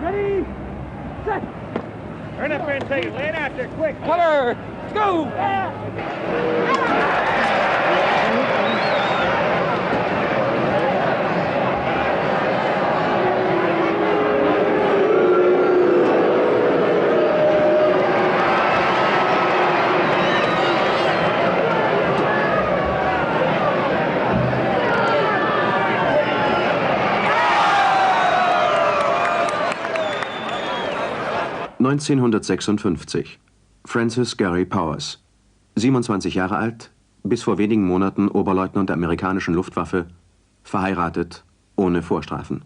Ready, set. Turn up there and take it. Lay it out there, quick. Cutter, go! ...1956. Francis Gary Powers. 27 Jahre alt, bis vor wenigen Monaten Oberleutnant der amerikanischen Luftwaffe, verheiratet, ohne Vorstrafen.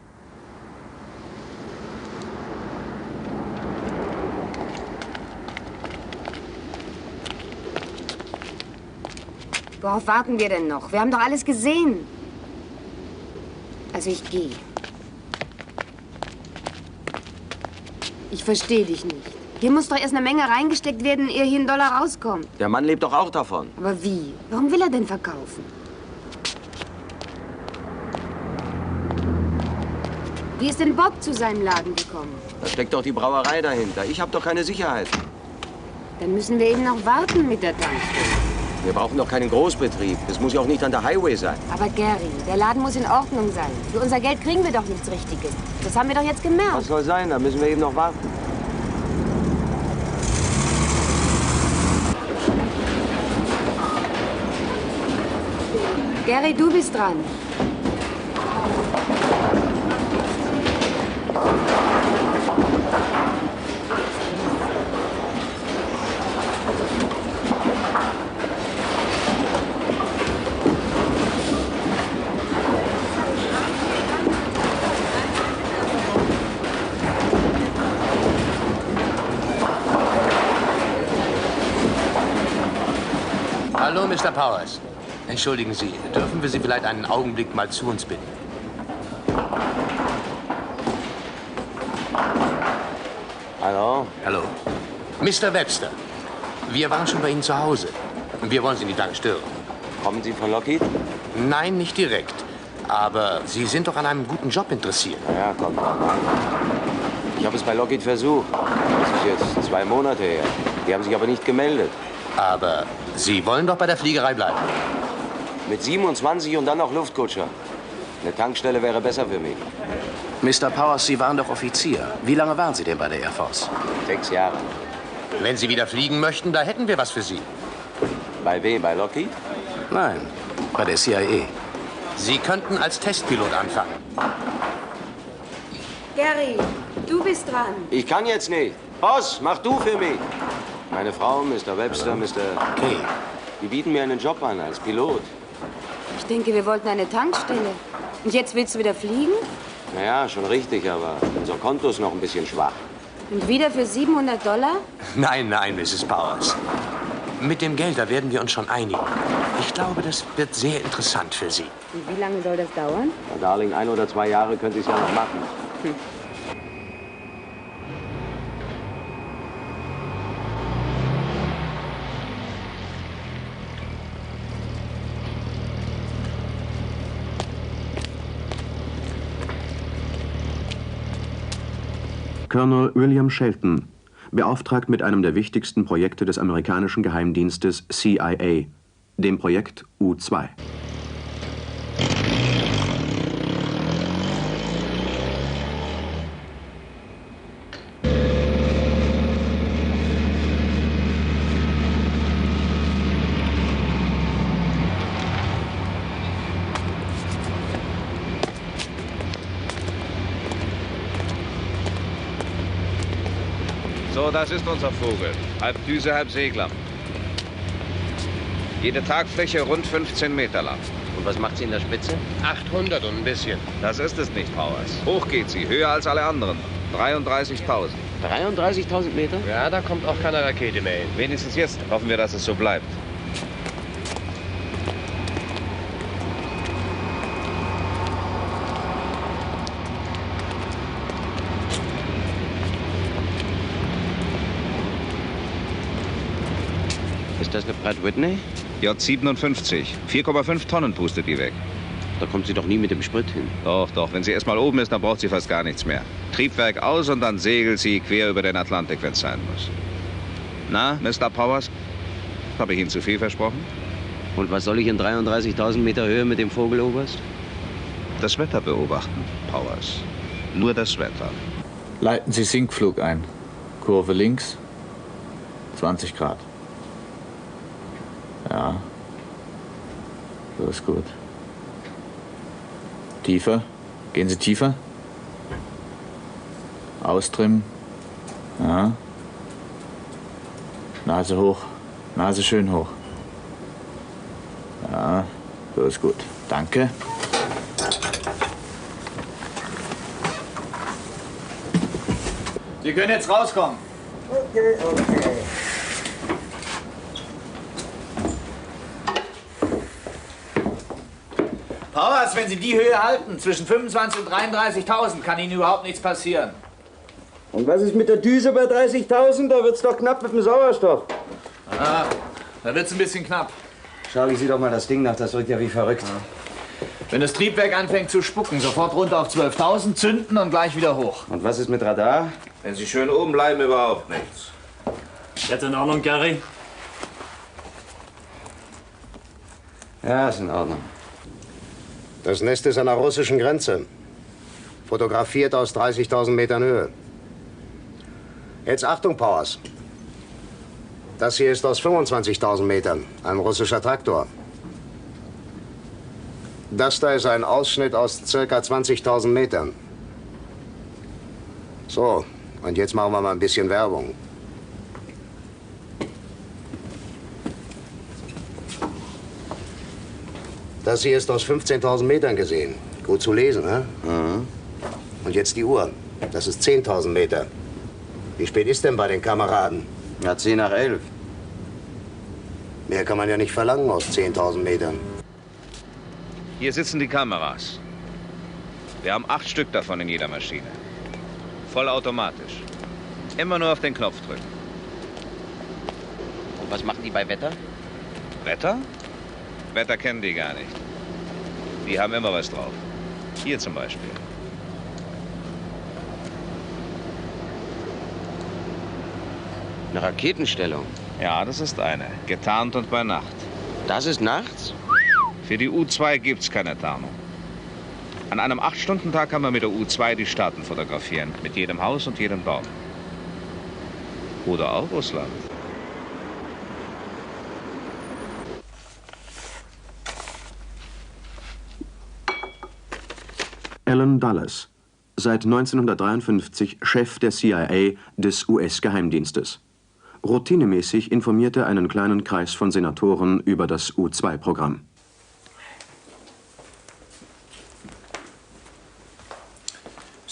Worauf warten wir denn noch? Wir haben doch alles gesehen. Also ich gehe. Ich verstehe dich nicht. Hier muss doch erst eine Menge reingesteckt werden, ehe hier ein Dollar rauskommt. Der Mann lebt doch auch davon. Aber wie? Warum will er denn verkaufen? Wie ist denn Bob zu seinem Laden gekommen? Da steckt doch die Brauerei dahinter. Ich habe doch keine Sicherheit. Dann müssen wir eben noch warten mit der Tankstelle. Wir brauchen doch keinen Großbetrieb. Es muss ja auch nicht an der Highway sein. Aber Gary, der Laden muss in Ordnung sein. Für unser Geld kriegen wir doch nichts Richtiges. Das haben wir doch jetzt gemerkt. Was soll sein? Da müssen wir eben noch warten. Gary, du bist dran. Hallo, Mr. Powers. Entschuldigen Sie, dürfen wir Sie vielleicht einen Augenblick mal zu uns bitten? Hallo? Hallo. Mr. Webster, wir waren schon bei Ihnen zu Hause. Wir wollen Sie nicht lange stören. Kommen Sie von Lockheed? Nein, nicht direkt. Aber Sie sind doch an einem guten Job interessiert. Ja, kommt drauf an. Ich habe es bei Lockheed versucht. Das ist jetzt 2 Monate her. Die haben sich aber nicht gemeldet. Aber Sie wollen doch bei der Fliegerei bleiben. Mit 27 und dann noch Luftkutscher. Eine Tankstelle wäre besser für mich. Mr. Powers, Sie waren doch Offizier. Wie lange waren Sie denn bei der Air Force? 6 Jahre. Wenn Sie wieder fliegen möchten, da hätten wir was für Sie. Bei wem? Bei Lockheed? Nein, bei der CIA. Sie könnten als Testpilot anfangen. Gary, du bist dran. Ich kann jetzt nicht. Boss, mach du für mich. Meine Frau, Mr. Webster, Mr. Okay. Die bieten mir einen Job an als Pilot. Ich denke, wir wollten eine Tankstelle. Und jetzt willst du wieder fliegen? Naja, schon richtig, aber unser Konto ist noch ein bisschen schwach. Und wieder für $700? Nein, nein, Mrs. Powers. Mit dem Geld, da werden wir uns schon einigen. Ich glaube, das wird sehr interessant für Sie. Und wie lange soll das dauern? Na, Darling, 1 oder 2 Jahre könnte ich es ja noch machen. Colonel William Shelton, beauftragt mit einem der wichtigsten Projekte des amerikanischen Geheimdienstes CIA, dem Projekt U-2. So, das ist unser Vogel. Halb Düse, halb Segler. Jede Tagfläche rund 15 Meter lang. Und was macht sie in der Spitze? 800 und ein bisschen. Das ist es nicht, Powers. Hoch geht sie, höher als alle anderen. 33.000. 33.000 Meter? Ja, da kommt auch keine Rakete mehr hin. Wenigstens jetzt hoffen wir, dass es so bleibt. Ist das eine Pratt Whitney? J57. 4,5 Tonnen pustet die weg. Da kommt sie doch nie mit dem Sprit hin. Doch, doch. Wenn sie erst mal oben ist, dann braucht sie fast gar nichts mehr. Triebwerk aus und dann segelt sie quer über den Atlantik, wenn es sein muss. Na, Mr. Powers? Habe ich Ihnen zu viel versprochen? Und was soll ich in 33.000 Meter Höhe mit dem Vogel, Oberst? Das Wetter beobachten, Powers. Nur das Wetter. Leiten Sie Sinkflug ein. Kurve links, 20 Grad. Ja, so ist gut. Tiefer. Gehen Sie tiefer. Austrimmen. Ja. Nase hoch. Nase schön hoch. Ja, so ist gut. Danke. Sie können jetzt rauskommen. Okay, okay. Powers, wenn Sie die Höhe halten, zwischen 25.000 und 33.000, kann Ihnen überhaupt nichts passieren. Und was ist mit der Düse bei 30.000? Da wird's doch knapp mit dem Sauerstoff. Ah, da wird's ein bisschen knapp. Schauen Sie doch mal das Ding nach, das rückt ja wie verrückt. Wenn das Triebwerk anfängt zu spucken, sofort runter auf 12.000, zünden und gleich wieder hoch. Und was ist mit Radar? Wenn Sie schön oben bleiben, überhaupt nichts. Jetzt in Ordnung, Gary? Ja, ist in Ordnung. Das Nest ist an der russischen Grenze. Fotografiert aus 30.000 Metern Höhe. Jetzt Achtung, Powers. Das hier ist aus 25.000 Metern. Ein russischer Traktor. Das da ist ein Ausschnitt aus ca. 20.000 Metern. So, und jetzt machen wir mal ein bisschen Werbung. Das hier ist aus 15.000 Metern gesehen. Gut zu lesen, ne? Mhm. Und jetzt die Uhr. Das ist 10.000 Meter. Wie spät ist denn bei den Kameraden? Ja, 10 nach 11. Mehr kann man ja nicht verlangen aus 10.000 Metern. Hier sitzen die Kameras. Wir haben 8 Stück davon in jeder Maschine. Vollautomatisch. Immer nur auf den Knopf drücken. Und was machen die bei Wetter? Wetter? Wetter kennen die gar nicht. Die haben immer was drauf. Hier zum Beispiel. Eine Raketenstellung. Ja, das ist eine. Getarnt und bei Nacht. Das ist nachts? Für die U-2 gibt's keine Tarnung. An einem 8-Stunden-Tag kann man mit der U-2 die Staaten fotografieren. Mit jedem Haus und jedem Baum. Oder auch Russland. Alan Dulles, seit 1953 Chef der CIA des US-Geheimdienstes. Routinemäßig informiert er einen kleinen Kreis von Senatoren über das U-2-Programm.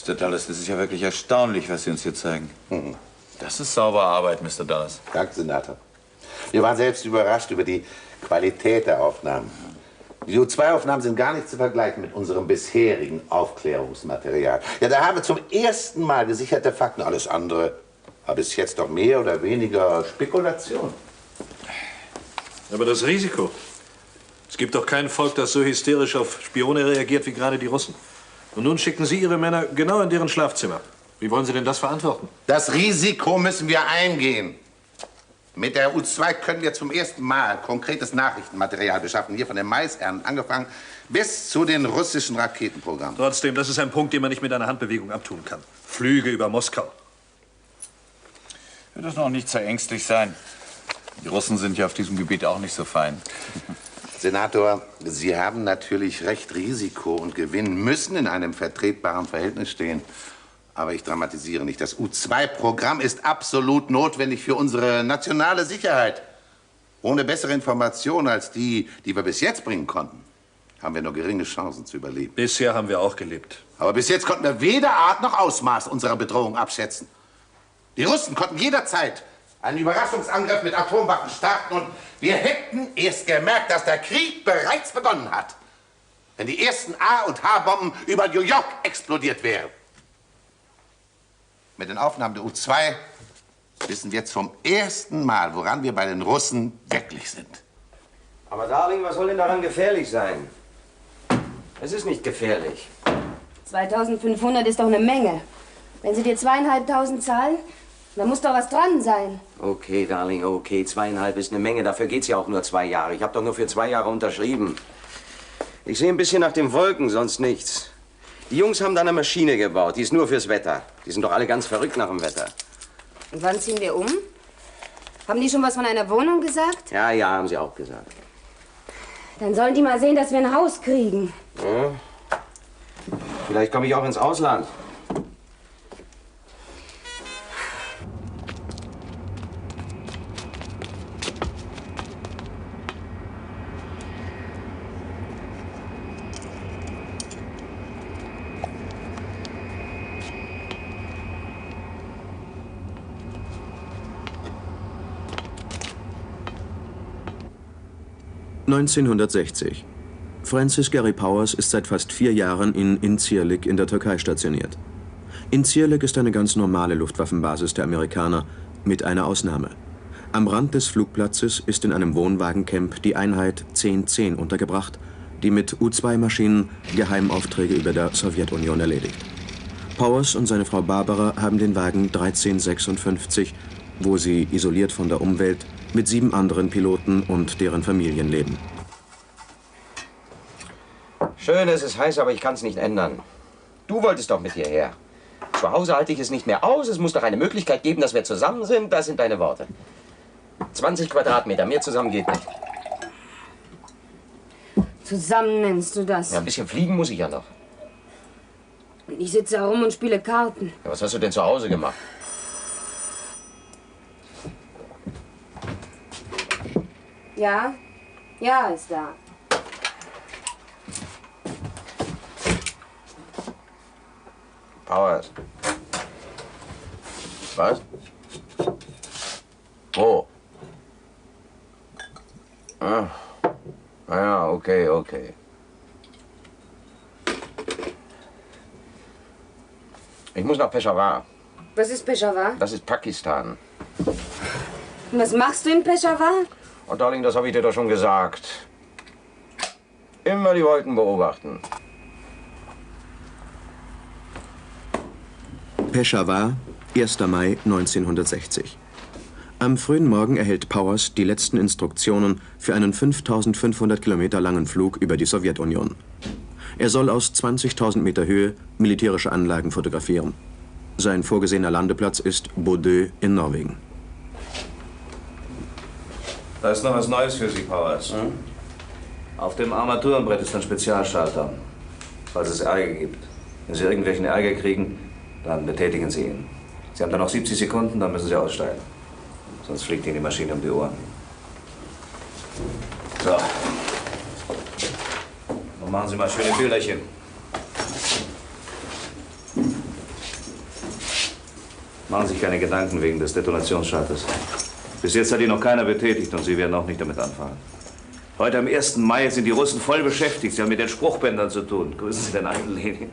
Mr. Dulles, das ist ja wirklich erstaunlich, was Sie uns hier zeigen. Das ist saubere Arbeit, Mr. Dulles. Danke, Senator. Wir waren selbst überrascht über die Qualität der Aufnahmen. Die U-2-Aufnahmen sind gar nicht zu vergleichen mit unserem bisherigen Aufklärungsmaterial. Ja, da haben wir zum ersten Mal gesicherte Fakten. Alles andere war bis jetzt doch mehr oder weniger Spekulation. Aber das Risiko. Es gibt doch kein Volk, das so hysterisch auf Spione reagiert wie gerade die Russen. Und nun schicken Sie Ihre Männer genau in deren Schlafzimmer. Wie wollen Sie denn das verantworten? Das Risiko müssen wir eingehen. Mit der U-2 können wir zum ersten Mal konkretes Nachrichtenmaterial beschaffen. Hier von den Maisernten angefangen bis zu den russischen Raketenprogrammen. Trotzdem, das ist ein Punkt, den man nicht mit einer Handbewegung abtun kann. Flüge über Moskau. Wird das noch nicht sehr ängstlich sein? Die Russen sind ja auf diesem Gebiet auch nicht so fein. Senator, Sie haben natürlich recht, Risiko und Gewinn müssen in einem vertretbaren Verhältnis stehen. Aber ich dramatisiere nicht. Das U-2-Programm ist absolut notwendig für unsere nationale Sicherheit. Ohne bessere Informationen als die, die wir bis jetzt bringen konnten, haben wir nur geringe Chancen zu überleben. Bisher haben wir auch gelebt. Aber bis jetzt konnten wir weder Art noch Ausmaß unserer Bedrohung abschätzen. Die Russen konnten jederzeit einen Überraschungsangriff mit Atomwaffen starten und wir hätten erst gemerkt, dass der Krieg bereits begonnen hat, wenn die ersten A- und H-Bomben über New York explodiert wären. Mit den Aufnahmen der U-2 wissen wir zum ersten Mal, woran wir bei den Russen wirklich sind. Aber Darling, was soll denn daran gefährlich sein? Es ist nicht gefährlich. 2500 ist doch eine Menge. Wenn sie dir 2500 zahlen, dann muss doch was dran sein. Okay, Darling, okay. 2,5 ist eine Menge. Dafür geht's ja auch nur 2 Jahre. Ich habe doch nur für 2 Jahre unterschrieben. Ich sehe ein bisschen nach den Wolken, sonst nichts. Die Jungs haben da eine Maschine gebaut. Die ist nur fürs Wetter. Die sind doch alle ganz verrückt nach dem Wetter. Und wann ziehen wir um? Haben die schon was von einer Wohnung gesagt? Ja, ja, haben sie auch gesagt. Dann sollen die mal sehen, dass wir ein Haus kriegen. Ja. Vielleicht komme ich auch ins Ausland. (1960) Francis Gary Powers ist seit fast 4 Jahren in Incirlik in der Türkei stationiert. Incirlik ist eine ganz normale Luftwaffenbasis der Amerikaner, mit einer Ausnahme. Am Rand des Flugplatzes ist in einem Wohnwagencamp die Einheit 1010 untergebracht, die mit U-2-Maschinen Geheimaufträge über der Sowjetunion erledigt. Powers und seine Frau Barbara haben den Wagen 1356, wo sie, isoliert von der Umwelt, mit 7 anderen Piloten und deren Familien leben. Schön, es ist heiß, aber ich kann es nicht ändern. Du wolltest doch mit hierher. Zu Hause halte ich es nicht mehr aus. Es muss doch eine Möglichkeit geben, dass wir zusammen sind. Das sind deine Worte. 20 Quadratmeter, mehr zusammen geht nicht. Zusammen nennst du das? Ja, ein bisschen fliegen muss ich ja noch. Und ich sitze herum und spiele Karten. Ja, was hast du denn zu Hause gemacht? Ja? Ja, ist da. Powers. Was? Wo? Ah. Ja, okay, okay. Ich muss nach Peshawar. Was ist Peshawar? Das ist Pakistan. Und was machst du in Peshawar? Oh, Darling, das habe ich dir doch schon gesagt. Immer die Wolken beobachten. Peshawar, 1. Mai 1960. Am frühen Morgen erhält Powers die letzten Instruktionen für einen 5500 Kilometer langen Flug über die Sowjetunion. Er soll aus 20.000 Meter Höhe militärische Anlagen fotografieren. Sein vorgesehener Landeplatz ist Bodø in Norwegen. Da ist noch was Neues für Sie, Powers. Auf dem Armaturenbrett ist ein Spezialschalter, falls es Ärger gibt. Wenn Sie irgendwelchen Ärger kriegen, dann betätigen Sie ihn. Sie haben dann noch 70 Sekunden, dann müssen Sie aussteigen. Sonst fliegt Ihnen die Maschine um die Ohren. So. Nun machen Sie mal schöne Bilderchen. Machen Sie sich keine Gedanken wegen des Detonationsschalters. Bis jetzt hat ihn noch keiner betätigt und Sie werden auch nicht damit anfangen. Heute am 1. Mai sind die Russen voll beschäftigt. Sie haben mit den Spruchbändern zu tun. Grüßen Sie den einen Lenin.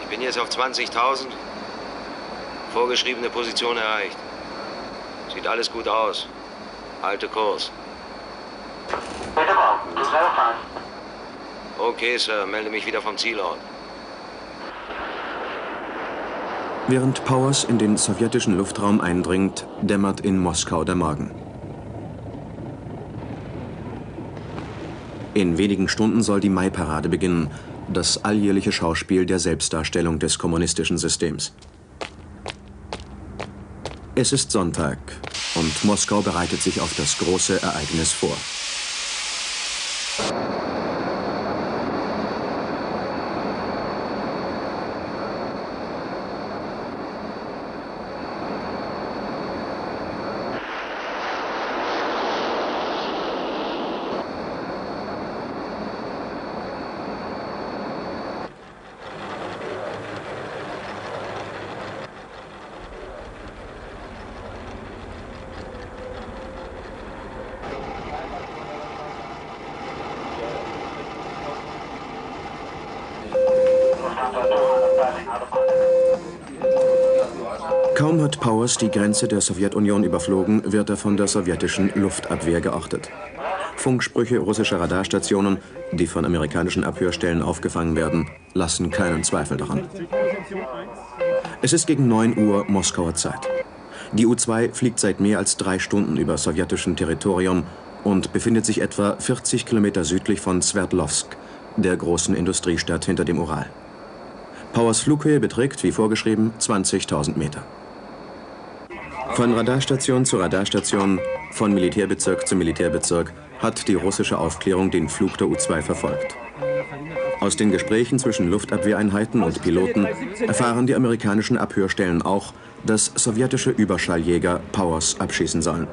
Ich bin jetzt auf 20.000. Vorgeschriebene Position erreicht. Sieht alles gut aus. Halte Kurs. Okay, Sir. Melde mich wieder vom Zielort. Während Powers in den sowjetischen Luftraum eindringt, dämmert in Moskau der Morgen. In wenigen Stunden soll die Mai-Parade beginnen, das alljährliche Schauspiel der Selbstdarstellung des kommunistischen Systems. Es ist Sonntag und Moskau bereitet sich auf das große Ereignis vor. Kaum hat Powers die Grenze der Sowjetunion überflogen, wird er von der sowjetischen Luftabwehr geortet. Funksprüche russischer Radarstationen, die von amerikanischen Abhörstellen aufgefangen werden, lassen keinen Zweifel daran. Es ist gegen 9 Uhr Moskauer Zeit. Die U-2 fliegt seit mehr als 3 Stunden über sowjetischem Territorium und befindet sich etwa 40 Kilometer südlich von Sverdlovsk, der großen Industriestadt hinter dem Ural. Powers Flughöhe beträgt, wie vorgeschrieben, 20.000 Meter. Von Radarstation zu Radarstation, von Militärbezirk zu Militärbezirk hat die russische Aufklärung den Flug der U-2 verfolgt. Aus den Gesprächen zwischen Luftabwehreinheiten und Piloten erfahren die amerikanischen Abhörstellen auch, dass sowjetische Überschalljäger Powers abschießen sollen.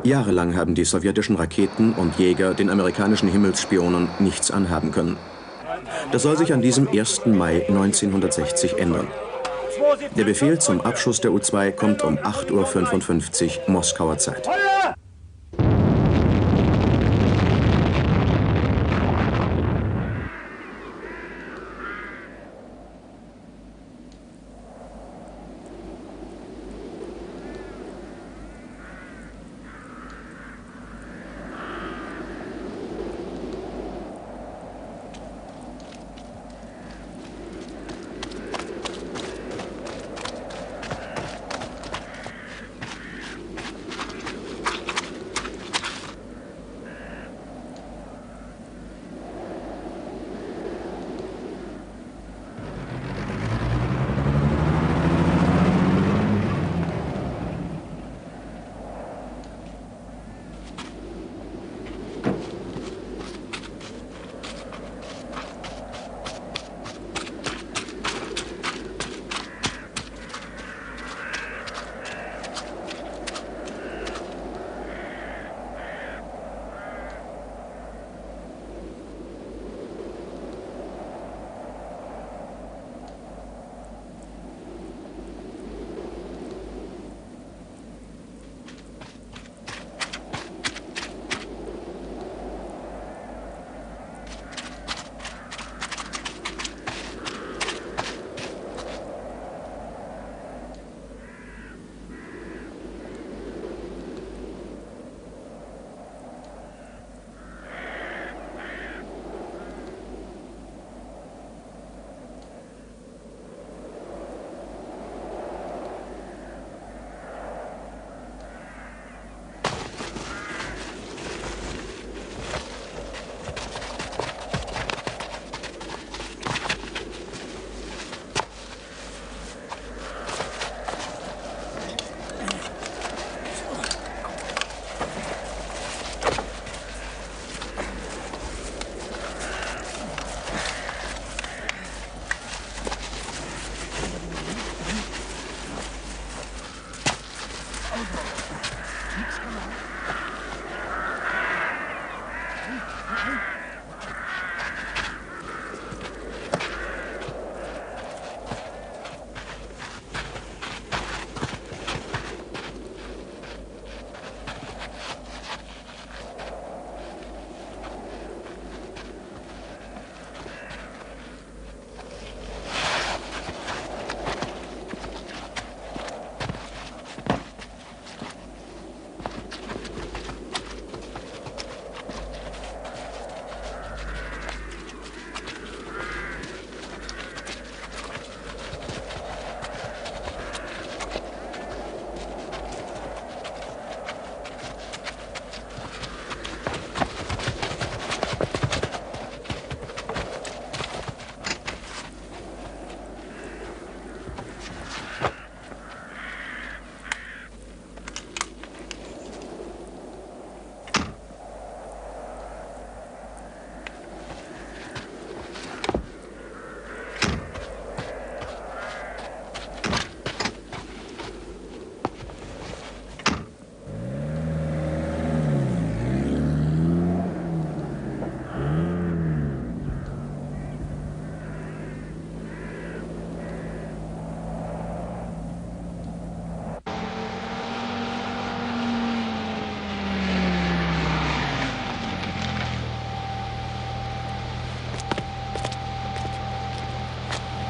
Jahrelang haben die sowjetischen Raketen und Jäger den amerikanischen Himmelsspionen nichts anhaben können. Das soll sich an diesem 1. Mai 1960 ändern. Der Befehl zum Abschuss der U-2 kommt um 8:55 Uhr Moskauer Zeit.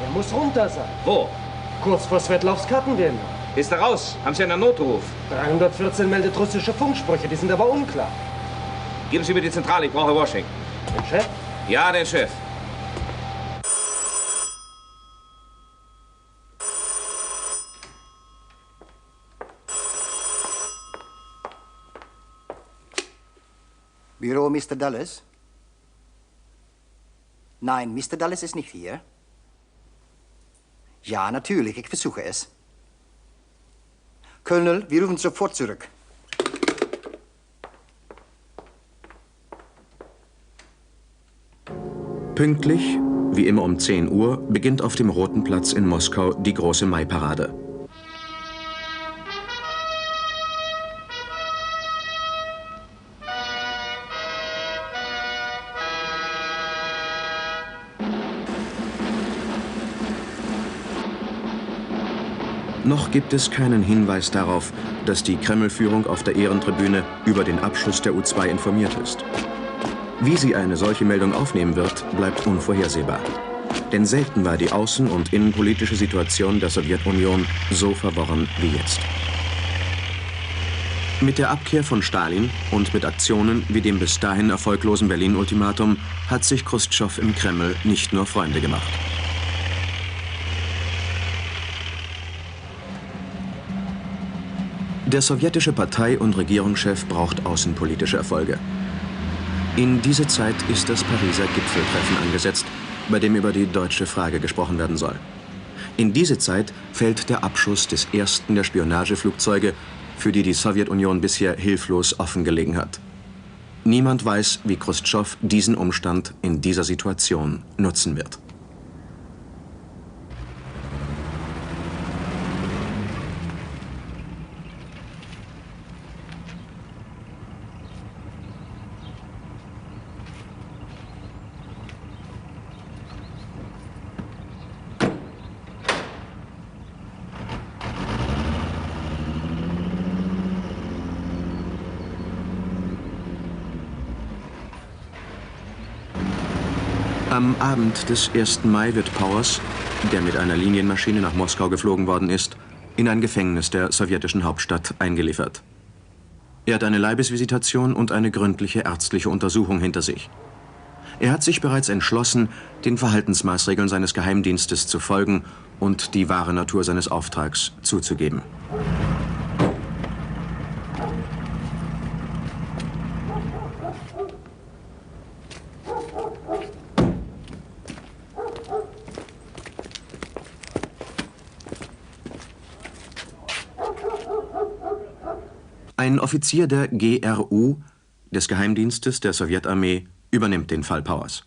Er muss runter sein. Wo? Kurz vor Svetlovs Kartenwärme. Ist er raus? Haben Sie einen Notruf? 314 meldet russische Funksprüche, die sind aber unklar. Geben Sie mir die Zentrale, ich brauche Washington. Den Chef? Ja, den Chef. Büro Mr. Dulles? Nein, Mr. Dulles ist nicht hier. Ja, natürlich, ich versuche es. Colonel, wir rufen sofort zurück. Pünktlich, wie immer um 10 Uhr, beginnt auf dem Roten Platz in Moskau die große Maiparade. Noch gibt es keinen Hinweis darauf, dass die Kreml-Führung auf der Ehrentribüne über den Abschuss der U-2 informiert ist. Wie sie eine solche Meldung aufnehmen wird, bleibt unvorhersehbar. Denn selten war die außen- und innenpolitische Situation der Sowjetunion so verworren wie jetzt. Mit der Abkehr von Stalin und mit Aktionen wie dem bis dahin erfolglosen Berlin-Ultimatum hat sich Chruschtschow im Kreml nicht nur Freunde gemacht. Der sowjetische Partei- und Regierungschef braucht außenpolitische Erfolge. In diese Zeit ist das Pariser Gipfeltreffen angesetzt, bei dem über die deutsche Frage gesprochen werden soll. In diese Zeit fällt der Abschuss des ersten der Spionageflugzeuge, für die die Sowjetunion bisher hilflos offengelegen hat. Niemand weiß, wie Chruschtschow diesen Umstand in dieser Situation nutzen wird. Am Abend des 1. Mai wird Powers, der mit einer Linienmaschine nach Moskau geflogen worden ist, in ein Gefängnis der sowjetischen Hauptstadt eingeliefert. Er hat eine Leibesvisitation und eine gründliche ärztliche Untersuchung hinter sich. Er hat sich bereits entschlossen, den Verhaltensmaßregeln seines Geheimdienstes zu folgen und die wahre Natur seines Auftrags zuzugeben. Ein Offizier der GRU, des Geheimdienstes der Sowjetarmee, übernimmt den Fall Powers.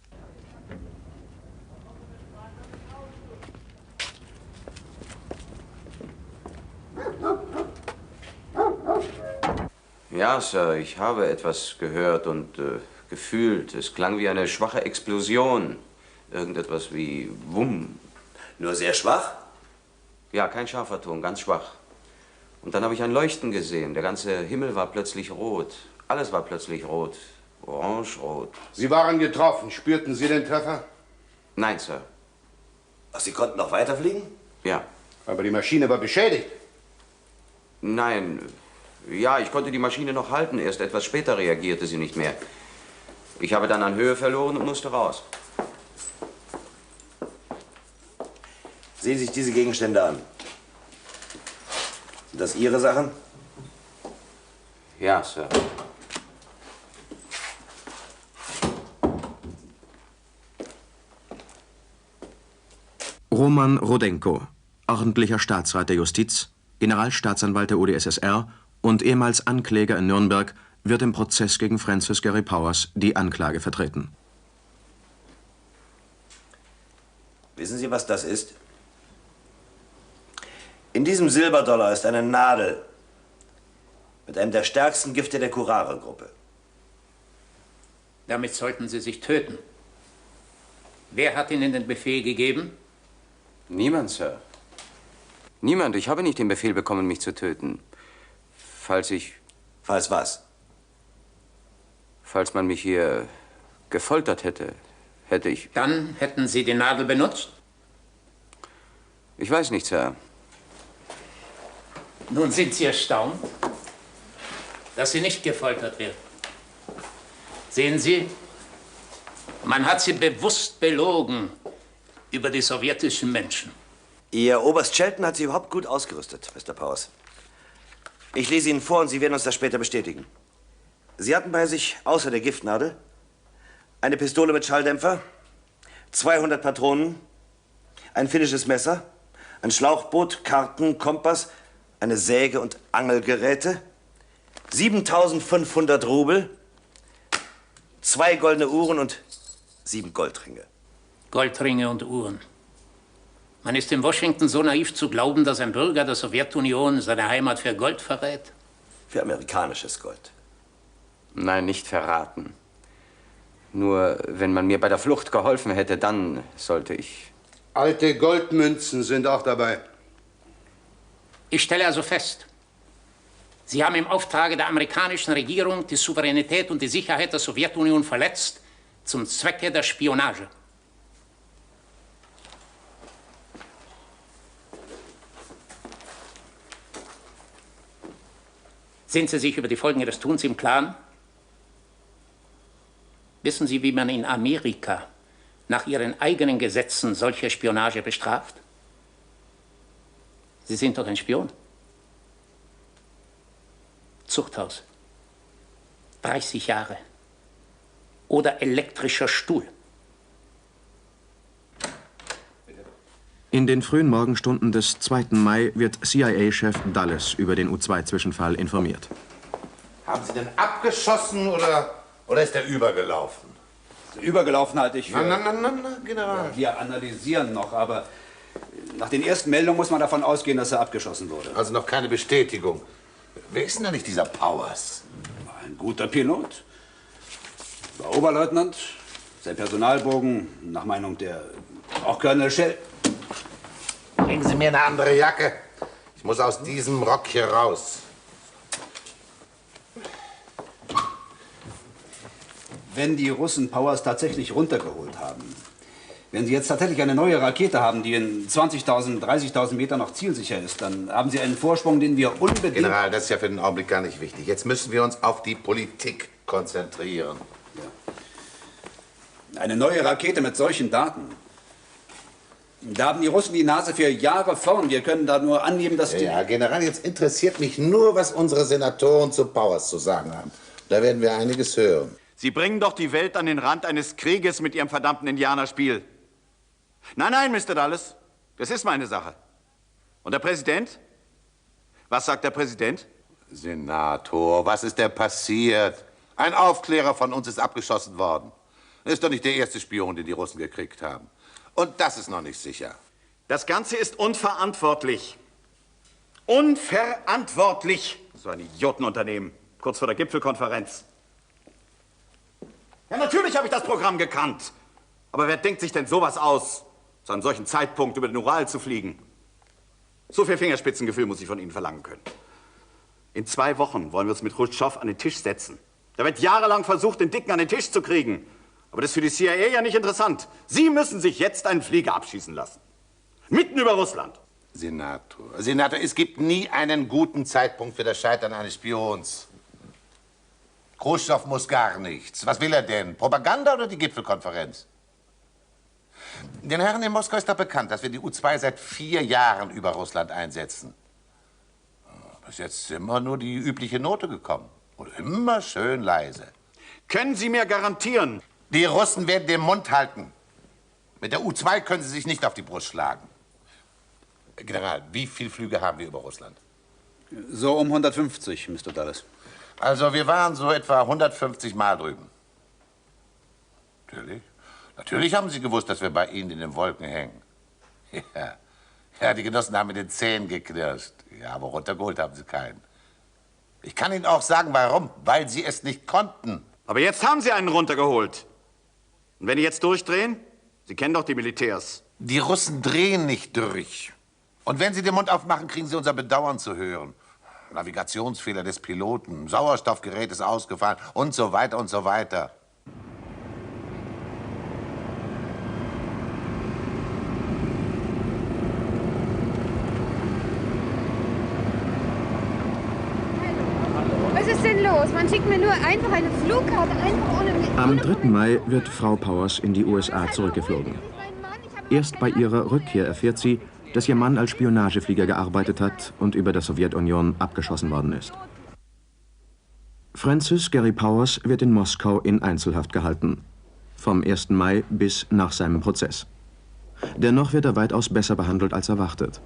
Ja, Sir, ich habe etwas gehört und gefühlt. Es klang wie eine schwache Explosion. Irgendetwas wie Wumm. Nur sehr schwach? Ja, kein scharfer Ton, ganz schwach. Und dann habe ich ein Leuchten gesehen. Der ganze Himmel war plötzlich rot. Alles war plötzlich rot. Orange-rot. Sie waren getroffen. Spürten Sie den Treffer? Nein, Sir. Ach, Sie konnten noch weiterfliegen? Ja. Aber die Maschine war beschädigt. Nein. Ja, ich konnte die Maschine noch halten. Erst etwas später reagierte sie nicht mehr. Ich habe dann an Höhe verloren und musste raus. Sehen Sie sich diese Gegenstände an. Sind das Ihre Sachen? Ja, Sir. Roman Rodenko, ordentlicher Staatsrat der Justiz, Generalstaatsanwalt der UdSSR und ehemals Ankläger in Nürnberg, wird im Prozess gegen Francis Gary Powers die Anklage vertreten. Wissen Sie, was das ist? In diesem Silberdollar ist eine Nadel mit einem der stärksten Gifte der Curare-Gruppe. Damit sollten Sie sich töten. Wer hat Ihnen den Befehl gegeben? Niemand, Sir. Niemand. Ich habe nicht den Befehl bekommen, mich zu töten. Falls ich... Falls was? Falls man mich hier gefoltert hätte, hätte ich... Dann hätten Sie die Nadel benutzt? Ich weiß nichts, Herr. Nun sind Sie erstaunt, dass Sie nicht gefoltert werden. Sehen Sie, man hat Sie bewusst belogen über die sowjetischen Menschen. Ihr Oberst Shelton hat Sie überhaupt gut ausgerüstet, Mr. Powers. Ich lese Ihnen vor und Sie werden uns das später bestätigen. Sie hatten bei sich außer der Giftnadel eine Pistole mit Schalldämpfer, 200 Patronen, ein finnisches Messer, ein Schlauchboot, Karten, Kompass, eine Säge und Angelgeräte, 7.500 Rubel, 2 goldene Uhren und 7 Goldringe. Goldringe und Uhren. Man ist in Washington so naiv zu glauben, dass ein Bürger der Sowjetunion seine Heimat für Gold verrät? Für amerikanisches Gold. Nein, nicht verraten. Nur, wenn man mir bei der Flucht geholfen hätte, dann sollte ich... Alte Goldmünzen sind auch dabei. Ich stelle also fest, Sie haben im Auftrage der amerikanischen Regierung die Souveränität und die Sicherheit der Sowjetunion verletzt, zum Zwecke der Spionage. Sind Sie sich über die Folgen Ihres Tuns im Klaren? Wissen Sie, wie man in Amerika nach Ihren eigenen Gesetzen solche Spionage bestraft? Sie sind doch ein Spion. Zuchthaus. 30 Jahre. Oder elektrischer Stuhl. In den frühen Morgenstunden des 2. Mai wird CIA-Chef Dulles über den U-2-Zwischenfall informiert. Haben Sie denn abgeschossen oder ist er übergelaufen? Übergelaufen halte ich für... Na, General. Ja, wir analysieren noch, aber nach den ersten Meldungen muss man davon ausgehen, dass er abgeschossen wurde. Also noch keine Bestätigung. Wer ist denn eigentlich dieser Powers? Ein guter Pilot. War Oberleutnant. Sein Personalbogen, nach Meinung der... auch Colonel Shell. Bringen Sie mir eine andere Jacke. Ich muss aus diesem Rock hier raus. Wenn die Russen Powers tatsächlich runtergeholt haben, wenn sie jetzt tatsächlich eine neue Rakete haben, die in 20.000, 30.000 Metern noch zielsicher ist, dann haben sie einen Vorsprung, den wir unbedingt... General, das ist ja für den Augenblick gar nicht wichtig. Jetzt müssen wir uns auf die Politik konzentrieren. Ja. Eine neue Rakete mit solchen Daten. Da haben die Russen die Nase für Jahre vorn. Wir können da nur annehmen, dass die... Ja, General, jetzt interessiert mich nur, was unsere Senatoren zu Powers zu sagen haben. Da werden wir einiges hören. Sie bringen doch die Welt an den Rand eines Krieges mit Ihrem verdammten Indianerspiel. Nein, nein, Mr. Dulles, das ist meine Sache. Und der Präsident? Was sagt der Präsident? Senator, was ist denn passiert? Ein Aufklärer von uns ist abgeschossen worden. Das ist doch nicht der erste Spion, den die Russen gekriegt haben. Und das ist noch nicht sicher. Das Ganze ist unverantwortlich. Unverantwortlich. So ein Idiotenunternehmen, kurz vor der Gipfelkonferenz. Ja, natürlich habe ich das Programm gekannt. Aber wer denkt sich denn sowas aus, zu einem solchen Zeitpunkt über den Ural zu fliegen? So viel Fingerspitzengefühl muss ich von Ihnen verlangen können. In 2 Wochen wollen wir uns mit Khrushchev an den Tisch setzen. Da wird jahrelang versucht, den Dicken an den Tisch zu kriegen. Aber das ist für die CIA ja nicht interessant. Sie müssen sich jetzt einen Flieger abschießen lassen. Mitten über Russland. Senator, es gibt nie einen guten Zeitpunkt für das Scheitern eines Spions. Khrushchev muss gar nichts. Was will er denn? Propaganda oder die Gipfelkonferenz? Den Herren in Moskau ist doch bekannt, dass wir die U-2 seit 4 Jahren über Russland einsetzen. Bis jetzt sind immer nur die übliche Note gekommen. Und immer schön leise. Können Sie mir garantieren? Die Russen werden den Mund halten. Mit der U-2 können sie sich nicht auf die Brust schlagen. General, wie viele Flüge haben wir über Russland? So um 150, Mr. Dulles. Also wir waren so etwa 150 Mal drüben. Natürlich. Natürlich haben Sie gewusst, dass wir bei Ihnen in den Wolken hängen. Ja, die Genossen haben mit den Zähnen geknirscht. Ja, aber runtergeholt haben sie keinen. Ich kann Ihnen auch sagen, warum. Weil Sie es nicht konnten. Aber jetzt haben Sie einen runtergeholt. Und wenn die jetzt durchdrehen? Sie kennen doch die Militärs. Die Russen drehen nicht durch. Und wenn Sie den Mund aufmachen, kriegen Sie unser Bedauern zu hören. Navigationsfehler des Piloten, Sauerstoffgerät ist ausgefallen und so weiter und so weiter. aus. Man schickt mir nur einfach eine Flugkarte, einfach ohne... Am 3. Mai wird Frau Powers in die USA zurückgeflogen. Erst bei ihrer Rückkehr erfährt sie, dass ihr Mann als Spionageflieger gearbeitet hat und über der Sowjetunion abgeschossen worden ist. Francis Gary Powers wird in Moskau in Einzelhaft gehalten. Vom 1. Mai bis nach seinem Prozess. Dennoch wird er weitaus besser behandelt als erwartet.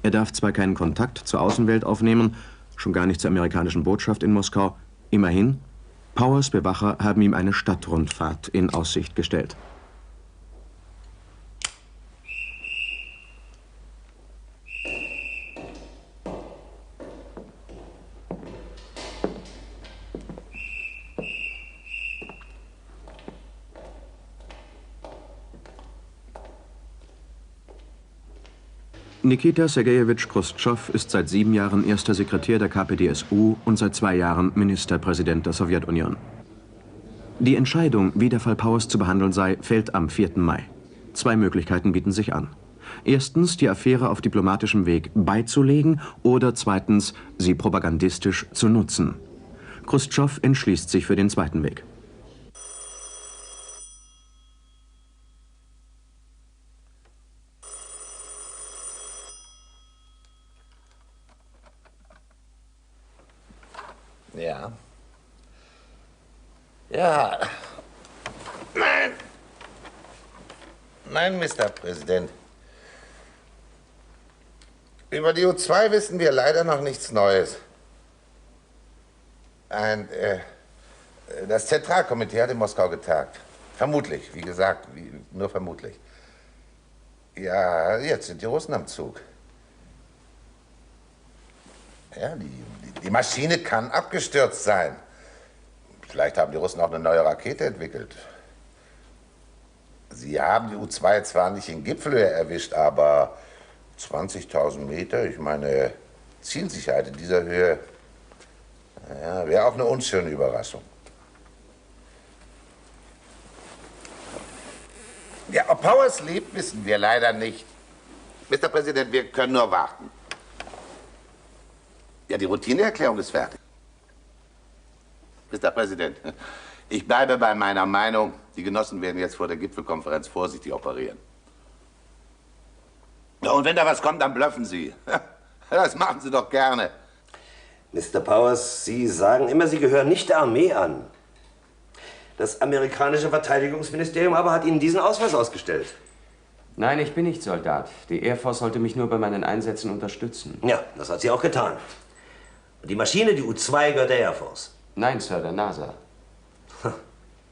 Er darf zwar keinen Kontakt zur Außenwelt aufnehmen, schon gar nicht zur amerikanischen Botschaft in Moskau. Immerhin, Powers Bewacher haben ihm eine Stadtrundfahrt in Aussicht gestellt. Nikita Sergejewitsch Chruschtschow ist seit 7 Jahren erster Sekretär der KPdSU und seit 2 Jahren Ministerpräsident der Sowjetunion. Die Entscheidung, wie der Fall Powers zu behandeln sei, fällt am 4. Mai. 2 Möglichkeiten bieten sich an. Erstens, die Affäre auf diplomatischem Weg beizulegen oder zweitens, sie propagandistisch zu nutzen. Chruschtschow entschließt sich für den zweiten Weg. Ja. Ja. Nein. Nein, Mr. Präsident. Über die U2 wissen wir leider noch nichts Neues. Das Zentralkomitee hat in Moskau getagt. Vermutlich, wie gesagt, nur vermutlich. Ja, jetzt sind die Russen am Zug. Ja, die Maschine kann abgestürzt sein. Vielleicht haben die Russen auch eine neue Rakete entwickelt. Sie haben die U2 zwar nicht in Gipfelhöhe erwischt, aber 20.000 Meter, ich meine, Zielsicherheit in dieser Höhe, ja, wäre auch eine unschöne Überraschung. Ja, ob Powers lebt, wissen wir leider nicht. Mr. Präsident, wir können nur warten. Ja, die Routineerklärung ist fertig. Mr. Präsident, ich bleibe bei meiner Meinung, die Genossen werden jetzt vor der Gipfelkonferenz vorsichtig operieren. Ja, und wenn da was kommt, dann bluffen Sie. Das machen Sie doch gerne. Mr. Powers, Sie sagen immer, Sie gehören nicht der Armee an. Das amerikanische Verteidigungsministerium aber hat Ihnen diesen Ausweis ausgestellt. Nein, ich bin nicht Soldat. Die Air Force sollte mich nur bei meinen Einsätzen unterstützen. Ja, das hat sie auch getan. Und die Maschine, die U2, gehört der Air Force. Nein, Sir, der NASA.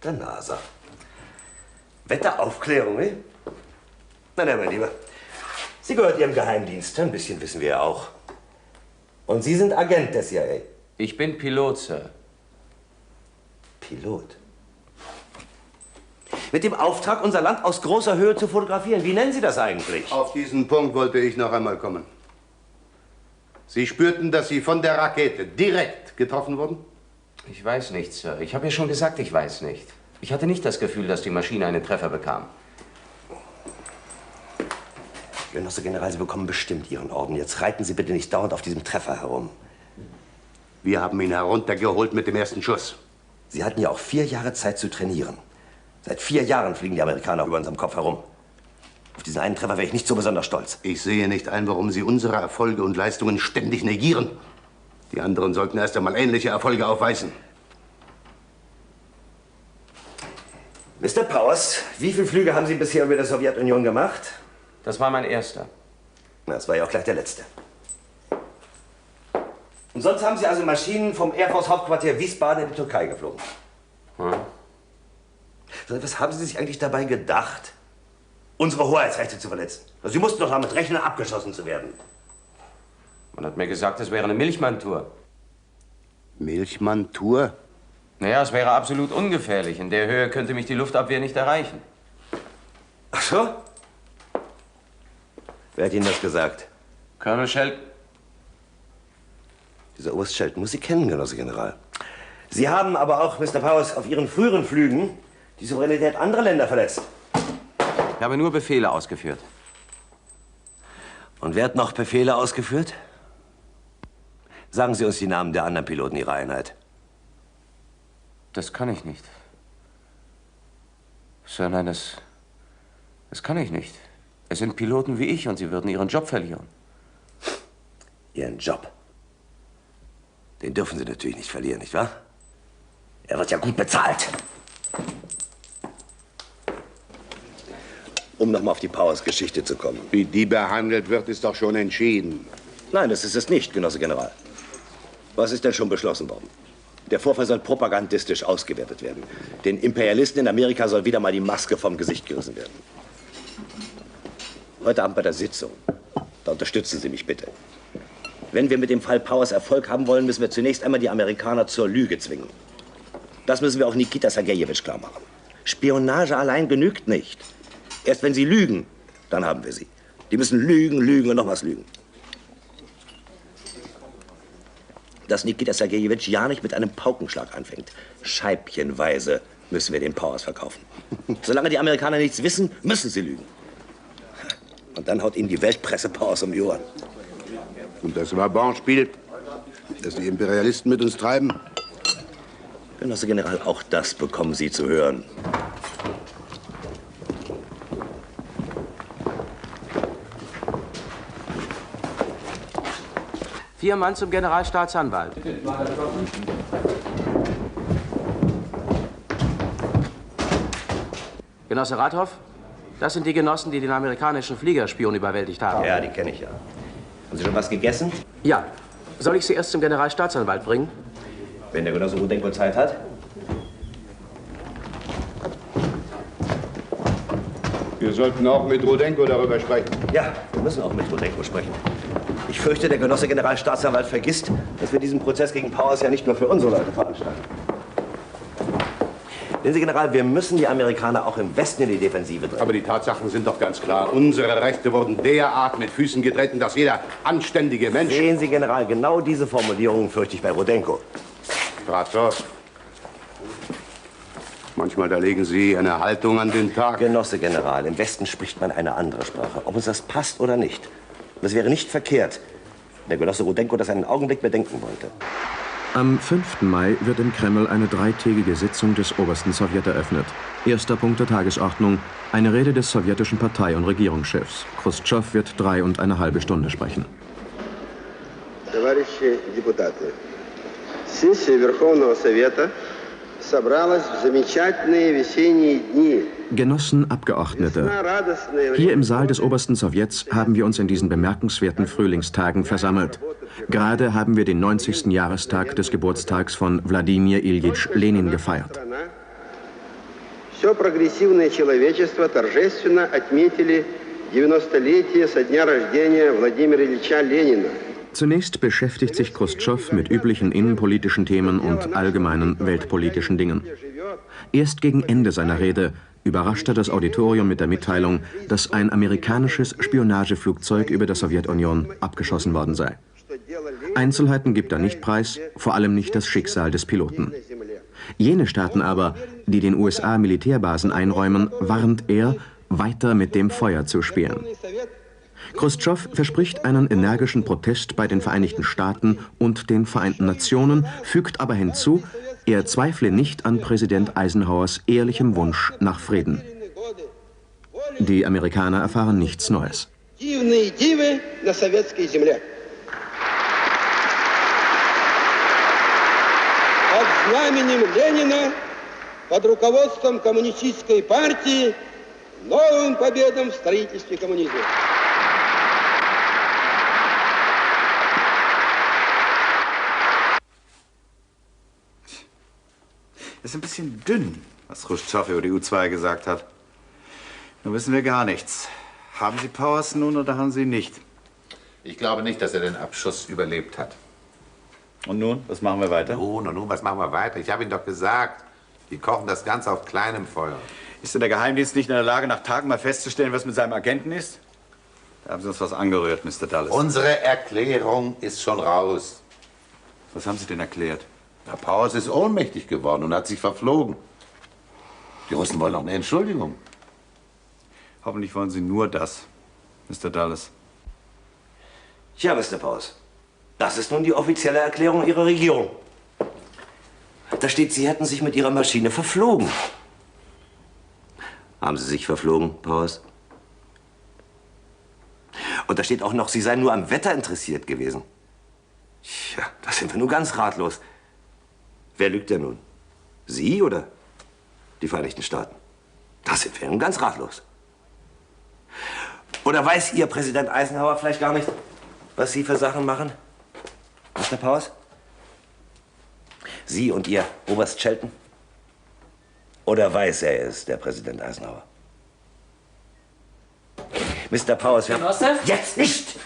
Der NASA. Wetteraufklärung, eh? Na, mein Lieber. Sie gehört Ihrem Geheimdienst. Ein bisschen wissen wir ja auch. Und Sie sind Agent der CIA. Ich bin Pilot, Sir. Pilot? Mit dem Auftrag, unser Land aus großer Höhe zu fotografieren. Wie nennen Sie das eigentlich? Auf diesen Punkt wollte ich noch einmal kommen. Sie spürten, dass Sie von der Rakete direkt getroffen wurden? Ich weiß nicht, Sir. Ich habe ja schon gesagt, ich weiß nicht. Ich hatte nicht das Gefühl, dass die Maschine einen Treffer bekam. Genosse General, Sie bekommen bestimmt Ihren Orden. Jetzt reiten Sie bitte nicht dauernd auf diesem Treffer herum. Wir haben ihn heruntergeholt mit dem ersten Schuss. Sie hatten ja auch 4 Jahre Zeit zu trainieren. Seit 4 Jahren fliegen die Amerikaner über unserem Kopf herum. Auf diesen einen Treffer wäre ich nicht so besonders stolz. Ich sehe nicht ein, warum Sie unsere Erfolge und Leistungen ständig negieren. Die anderen sollten erst einmal ähnliche Erfolge aufweisen. Mr. Powers, wie viele Flüge haben Sie bisher über der Sowjetunion gemacht? Das war mein erster. Na, das war ja auch gleich der letzte. Und sonst haben Sie also Maschinen vom Air Force Hauptquartier Wiesbaden in die Türkei geflogen? Was haben Sie sich eigentlich dabei gedacht, unsere Hoheitsrechte zu verletzen? Sie mussten doch damit rechnen, abgeschossen zu werden. Man hat mir gesagt, es wäre eine Milchmann-Tour. Milchmann-Tour? Naja, es wäre absolut ungefährlich. In der Höhe könnte mich die Luftabwehr nicht erreichen. Ach so? Wer hat Ihnen das gesagt? Colonel Shelton. Dieser Oberst Shelton muss Sie kennen, Genosse General. Sie haben aber auch, Mr. Powers, auf Ihren früheren Flügen die Souveränität anderer Länder verletzt. Ich habe nur Befehle ausgeführt. Und wer hat noch Befehle ausgeführt? Sagen Sie uns die Namen der anderen Piloten Ihrer Einheit. Das kann ich nicht. Sir, nein, das kann ich nicht. Es sind Piloten wie ich und sie würden ihren Job verlieren. Ihren Job? Den dürfen Sie natürlich nicht verlieren, nicht wahr? Er wird ja gut bezahlt. Um nochmal auf die Powers-Geschichte zu kommen. Wie die behandelt wird, ist doch schon entschieden. Nein, das ist es nicht, Genosse General. Was ist denn schon beschlossen worden? Der Vorfall soll propagandistisch ausgewertet werden. Den Imperialisten in Amerika soll wieder mal die Maske vom Gesicht gerissen werden. Heute Abend bei der Sitzung, da unterstützen Sie mich bitte. Wenn wir mit dem Fall Powers Erfolg haben wollen, müssen wir zunächst einmal die Amerikaner zur Lüge zwingen. Das müssen wir auch Nikita Sergejewitsch klar machen. Spionage allein genügt nicht. Erst wenn sie lügen, dann haben wir sie. Die müssen lügen, lügen und nochmals lügen. Dass Nikita Sergejewitsch ja nicht mit einem Paukenschlag anfängt. Scheibchenweise müssen wir den Powers verkaufen. Solange die Amerikaner nichts wissen, müssen sie lügen. Und dann haut ihnen die Weltpresse Powers um die Ohren. Und das Vauban-Spiel, das die Imperialisten mit uns treiben? Genosse General, auch das bekommen Sie zu hören. Vier Mann zum Generalstaatsanwalt. Genosse Rathoff, das sind die Genossen, die den amerikanischen Fliegerspion überwältigt haben. Ja, die kenne ich ja. Haben Sie schon was gegessen? Ja. Soll ich Sie erst zum Generalstaatsanwalt bringen? Wenn der Genosse Rudenko Zeit hat. Wir sollten auch mit Rudenko darüber sprechen. Ja, wir müssen auch mit Rudenko sprechen. Ich fürchte, der Genosse Generalstaatsanwalt vergisst, dass wir diesen Prozess gegen Powers ja nicht nur für unsere Leute veranstalten. Sehen Sie, General, wir müssen die Amerikaner auch im Westen in die Defensive drängen. Aber die Tatsachen sind doch ganz klar. Unsere Rechte wurden derart mit Füßen getreten, dass jeder anständige Mensch... Sehen Sie, General, genau diese Formulierungen fürchte ich bei Rudenko. Rathoff. Manchmal, da legen Sie eine Haltung an den Tag. Genosse General, im Westen spricht man eine andere Sprache, ob uns das passt oder nicht. Und es wäre nicht verkehrt, wenn der Genosse Rudenko das einen Augenblick bedenken wollte. Am 5. Mai wird im Kreml eine dreitägige Sitzung des Obersten Sowjet eröffnet. Erster Punkt der Tagesordnung, eine Rede des sowjetischen Partei- und Regierungschefs. Chruschtschow wird 3,5 Stunden sprechen. Товарищи депутаты, сессия Верховного Совета собралась в замечательные весенние дни. Genossen Abgeordnete, hier im Saal des Obersten Sowjets haben wir uns in diesen bemerkenswerten Frühlingstagen versammelt. Gerade haben wir den 90. Jahrestag des Geburtstags von Wladimir Iljitsch Lenin gefeiert. Все прогрессивное человечество торжественно отметили 90-летие со дня рождения Владимира Ильича Ленина. Zunächst beschäftigt sich Chruschtschow mit üblichen innenpolitischen Themen und allgemeinen weltpolitischen Dingen. Erst gegen Ende seiner Rede überraschte das Auditorium mit der Mitteilung, dass ein amerikanisches Spionageflugzeug über der Sowjetunion abgeschossen worden sei. Einzelheiten gibt er nicht preis, vor allem nicht das Schicksal des Piloten. Jene Staaten aber, die den USA Militärbasen einräumen, warnt er, weiter mit dem Feuer zu spähen. Chruschtschow verspricht einen energischen Protest bei den Vereinigten Staaten und den Vereinten Nationen, fügt aber hinzu, er zweifle nicht an Präsident Eisenhowers ehrlichem Wunsch nach Frieden. Die Amerikaner erfahren nichts Neues. Под знаменем Ленина, под руководством коммунистической партии, новым победам в строительстве коммунизма. Ist ein bisschen dünn, was Chruschtschow über die U2 gesagt hat. Nun wissen wir gar nichts. Haben Sie Powers nun oder haben Sie ihn nicht? Ich glaube nicht, dass er den Abschuss überlebt hat. Und nun, was machen wir weiter? Nun, was machen wir weiter? Ich habe Ihnen doch gesagt, die kochen das Ganze auf kleinem Feuer. Ist denn der Geheimdienst nicht in der Lage, nach Tagen mal festzustellen, was mit seinem Agenten ist? Da haben Sie uns was angerührt, Mr. Dulles. Unsere Erklärung ist schon raus. Was haben Sie denn erklärt? Herr Powers ist ohnmächtig geworden und hat sich verflogen. Die Russen wollen auch eine Entschuldigung. Hoffentlich wollen Sie nur das, Mr. Dulles. Ja, Mr. Powers. Das ist nun die offizielle Erklärung Ihrer Regierung. Da steht, Sie hätten sich mit Ihrer Maschine verflogen. Haben Sie sich verflogen, Powers? Und da steht auch noch, Sie seien nur am Wetter interessiert gewesen. Tja, da sind wir nun ganz ratlos. Wer lügt denn nun? Sie oder die Vereinigten Staaten? Da sind wir nun ganz ratlos. Oder weiß Ihr Präsident Eisenhower vielleicht gar nicht, was Sie für Sachen machen, Mr. Powers? Sie und Ihr Oberst Shelton? Oder weiß er es, der Präsident Eisenhower? Mr. Powers, wir haben... Jetzt nicht!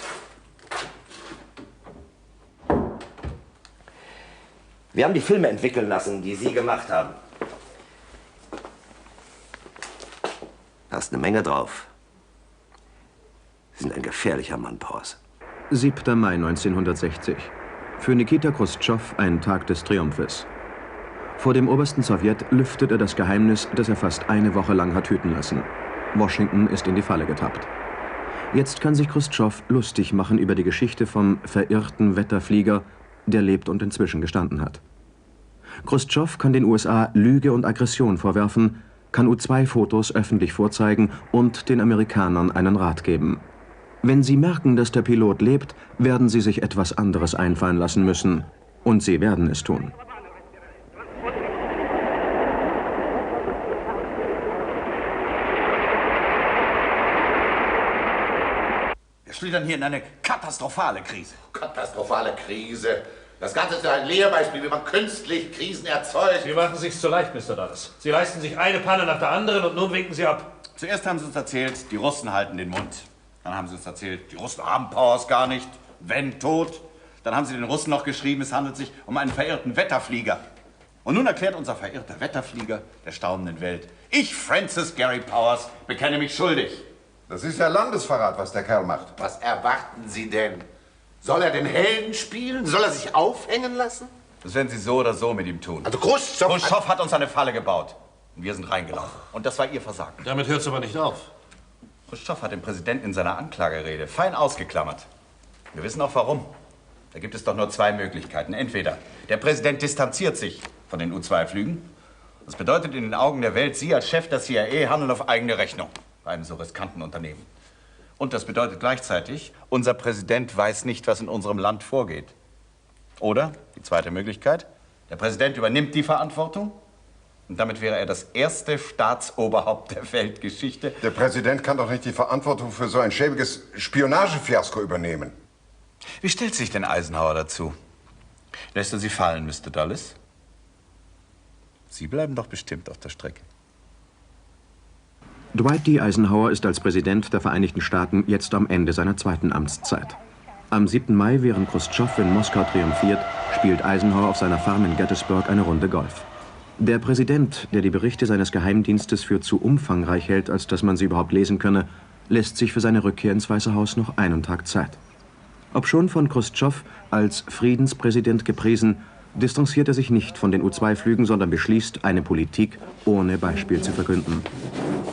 Wir haben die Filme entwickeln lassen, die Sie gemacht haben. Da ist eine Menge drauf. Sie sind ein gefährlicher Mann, Powers. 7. Mai 1960. Für Nikita Chruschtschow ein Tag des Triumphes. Vor dem obersten Sowjet lüftet er das Geheimnis, das er fast eine Woche lang hat hüten lassen. Washington ist in die Falle getappt. Jetzt kann sich Chruschtschow lustig machen über die Geschichte vom verirrten Wetterflieger, der lebt und inzwischen gestanden hat. Chruschtschow kann den USA Lüge und Aggression vorwerfen, kann U-2-Fotos öffentlich vorzeigen und den Amerikanern einen Rat geben. Wenn sie merken, dass der Pilot lebt, werden sie sich etwas anderes einfallen lassen müssen. Und sie werden es tun. Wir schlittern hier in eine katastrophale Krise. Katastrophale Krise. Das Ganze ist ja ein Lehrbeispiel, wie man künstlich Krisen erzeugt. Sie machen es sich zu leicht, Mr. Dulles. Sie leisten sich eine Panne nach der anderen und nun winken Sie ab. Zuerst haben Sie uns erzählt, die Russen halten den Mund. Dann haben Sie uns erzählt, die Russen haben Powers gar nicht, wenn tot. Dann haben Sie den Russen noch geschrieben, es handelt sich um einen verirrten Wetterflieger. Und nun erklärt unser verirrter Wetterflieger der staunenden Welt, ich, Francis Gary Powers, bekenne mich schuldig. Das ist ja Landesverrat, was der Kerl macht. Was erwarten Sie denn? Soll er den Helden spielen? Soll er sich aufhängen lassen? Das werden Sie so oder so mit ihm tun. Also Chruschtschow hat uns eine Falle gebaut. Und wir sind reingelaufen. Und das war Ihr Versagen. Damit hört es aber nicht auf. Chruschtschow hat den Präsidenten in seiner Anklagerede fein ausgeklammert. Wir wissen auch warum. Da gibt es doch nur zwei Möglichkeiten. Entweder der Präsident distanziert sich von den U-2-Flügen. Das bedeutet in den Augen der Welt, Sie als Chef der CIA handeln auf eigene Rechnung bei einem so riskanten Unternehmen. Und das bedeutet gleichzeitig, unser Präsident weiß nicht, was in unserem Land vorgeht. Oder, die zweite Möglichkeit, der Präsident übernimmt die Verantwortung und damit wäre er das erste Staatsoberhaupt der Weltgeschichte. Der Präsident kann doch nicht die Verantwortung für so ein schäbiges Spionagefiasko übernehmen. Wie stellt sich denn Eisenhower dazu? Lässt er Sie fallen, Mr. Dulles? Sie bleiben doch bestimmt auf der Strecke. Dwight D. Eisenhower ist als Präsident der Vereinigten Staaten jetzt am Ende seiner zweiten Amtszeit. Am 7. Mai, während Chruschtschow in Moskau triumphiert, spielt Eisenhower auf seiner Farm in Gettysburg eine Runde Golf. Der Präsident, der die Berichte seines Geheimdienstes für zu umfangreich hält, als dass man sie überhaupt lesen könne, lässt sich für seine Rückkehr ins Weiße Haus noch einen Tag Zeit. Obschon von Chruschtschow als Friedenspräsident gepriesen, distanziert er sich nicht von den U-2-Flügen, sondern beschließt, eine Politik ohne Beispiel zu verkünden.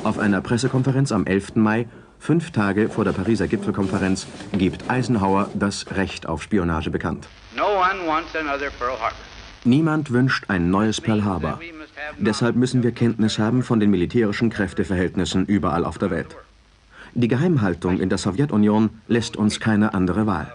Auf einer Pressekonferenz am 11. Mai, 5 Tage vor der Pariser Gipfelkonferenz, gibt Eisenhower das Recht auf Spionage bekannt. Niemand wünscht ein neues Pearl Harbor. Deshalb müssen wir Kenntnis haben von den militärischen Kräfteverhältnissen überall auf der Welt. Die Geheimhaltung in der Sowjetunion lässt uns keine andere Wahl.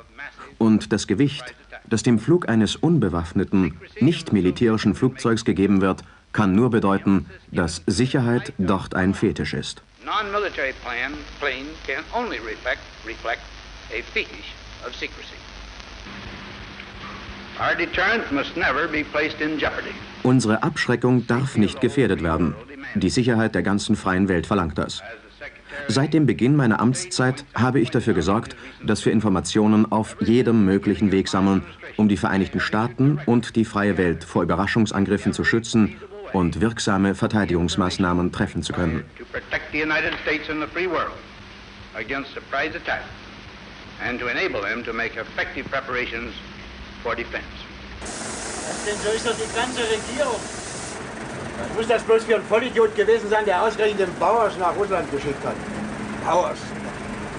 Und das Gewicht, das dem Flug eines unbewaffneten, nicht militärischen Flugzeugs gegeben wird, kann nur bedeuten, dass Sicherheit dort ein Fetisch ist. Non-military plane can only reflect a fetish of secrecy. Our deterrent must never be placed in jeopardy. Unsere Abschreckung darf nicht gefährdet werden. Die Sicherheit der ganzen freien Welt verlangt das. Seit dem Beginn meiner Amtszeit habe ich dafür gesorgt, dass wir Informationen auf jedem möglichen Weg sammeln, um die Vereinigten Staaten und die freie Welt vor Überraschungsangriffen zu schützen und wirksame Verteidigungsmaßnahmen treffen zu können. To protect the United States and the free world against surprise attack and to enable them to make effective preparations for defense. Denn so ist doch die ganze Regierung. Was muss das bloß für ein Vollidiot gewesen sein, der ausgerechnet den Powers nach Russland geschickt hat? Powers.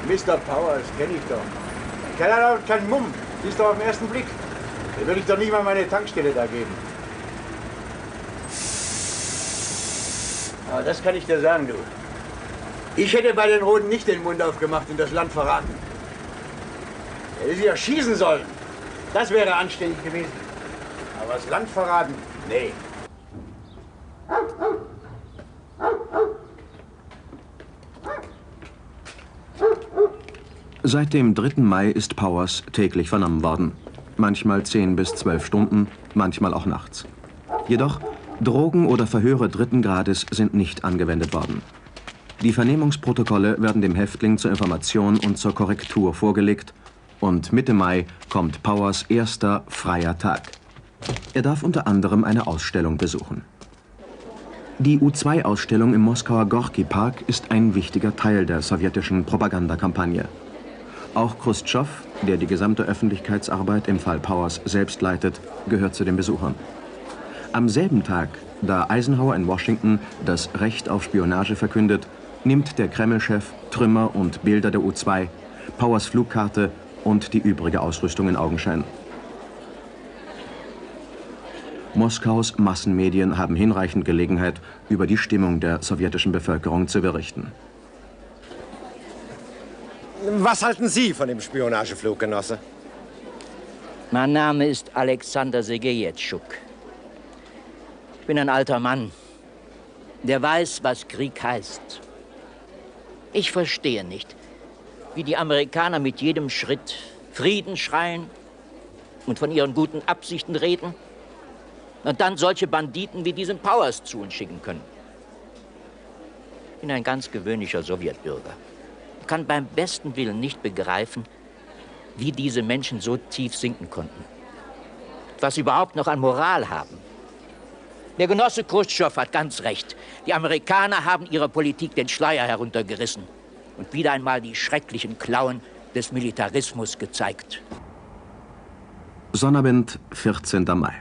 Mr. Powers, kenne ich doch. Der Kerl hat keinen Mumm. Siehst du auf den ersten Blick. Da würde ich doch nicht mal meine Tankstelle da geben. Aber das kann ich dir sagen, du. Ich hätte bei den Roten nicht den Mund aufgemacht und das Land verraten. Hätte sie erschießen sollen. Das wäre anständig gewesen. Aber das Land verraten? Nee. Seit dem 3. Mai ist Powers täglich vernommen worden. Manchmal 10 bis 12 Stunden, manchmal auch nachts. Jedoch Drogen oder Verhöre 3. Grades sind nicht angewendet worden. Die Vernehmungsprotokolle werden dem Häftling zur Information und zur Korrektur vorgelegt und Mitte Mai kommt Powers erster freier Tag. Er darf unter anderem eine Ausstellung besuchen. Die U-2-Ausstellung im Moskauer Gorki-Park ist ein wichtiger Teil der sowjetischen Propagandakampagne. Auch Chruschtschow, der die gesamte Öffentlichkeitsarbeit im Fall Powers selbst leitet, gehört zu den Besuchern. Am selben Tag, da Eisenhower in Washington das Recht auf Spionage verkündet, nimmt der Kreml-Chef Trümmer und Bilder der U-2, Powers Flugkarte und die übrige Ausrüstung in Augenschein. Moskaus Massenmedien haben hinreichend Gelegenheit, über die Stimmung der sowjetischen Bevölkerung zu berichten. Was halten Sie von dem Spionageflug, Genosse? Mein Name ist Alexander Sergejewitschuk. Ich bin ein alter Mann, der weiß, was Krieg heißt. Ich verstehe nicht, wie die Amerikaner mit jedem Schritt Frieden schreien und von ihren guten Absichten reden und dann solche Banditen wie diesen Powers zu uns schicken können. Ich bin ein ganz gewöhnlicher Sowjetbürger. Ich kann beim besten Willen nicht begreifen, wie diese Menschen so tief sinken konnten. Was sie überhaupt noch an Moral haben. Der Genosse Chruschtschow hat ganz recht. Die Amerikaner haben ihrer Politik den Schleier heruntergerissen und wieder einmal die schrecklichen Klauen des Militarismus gezeigt. Sonnabend, 14. Mai.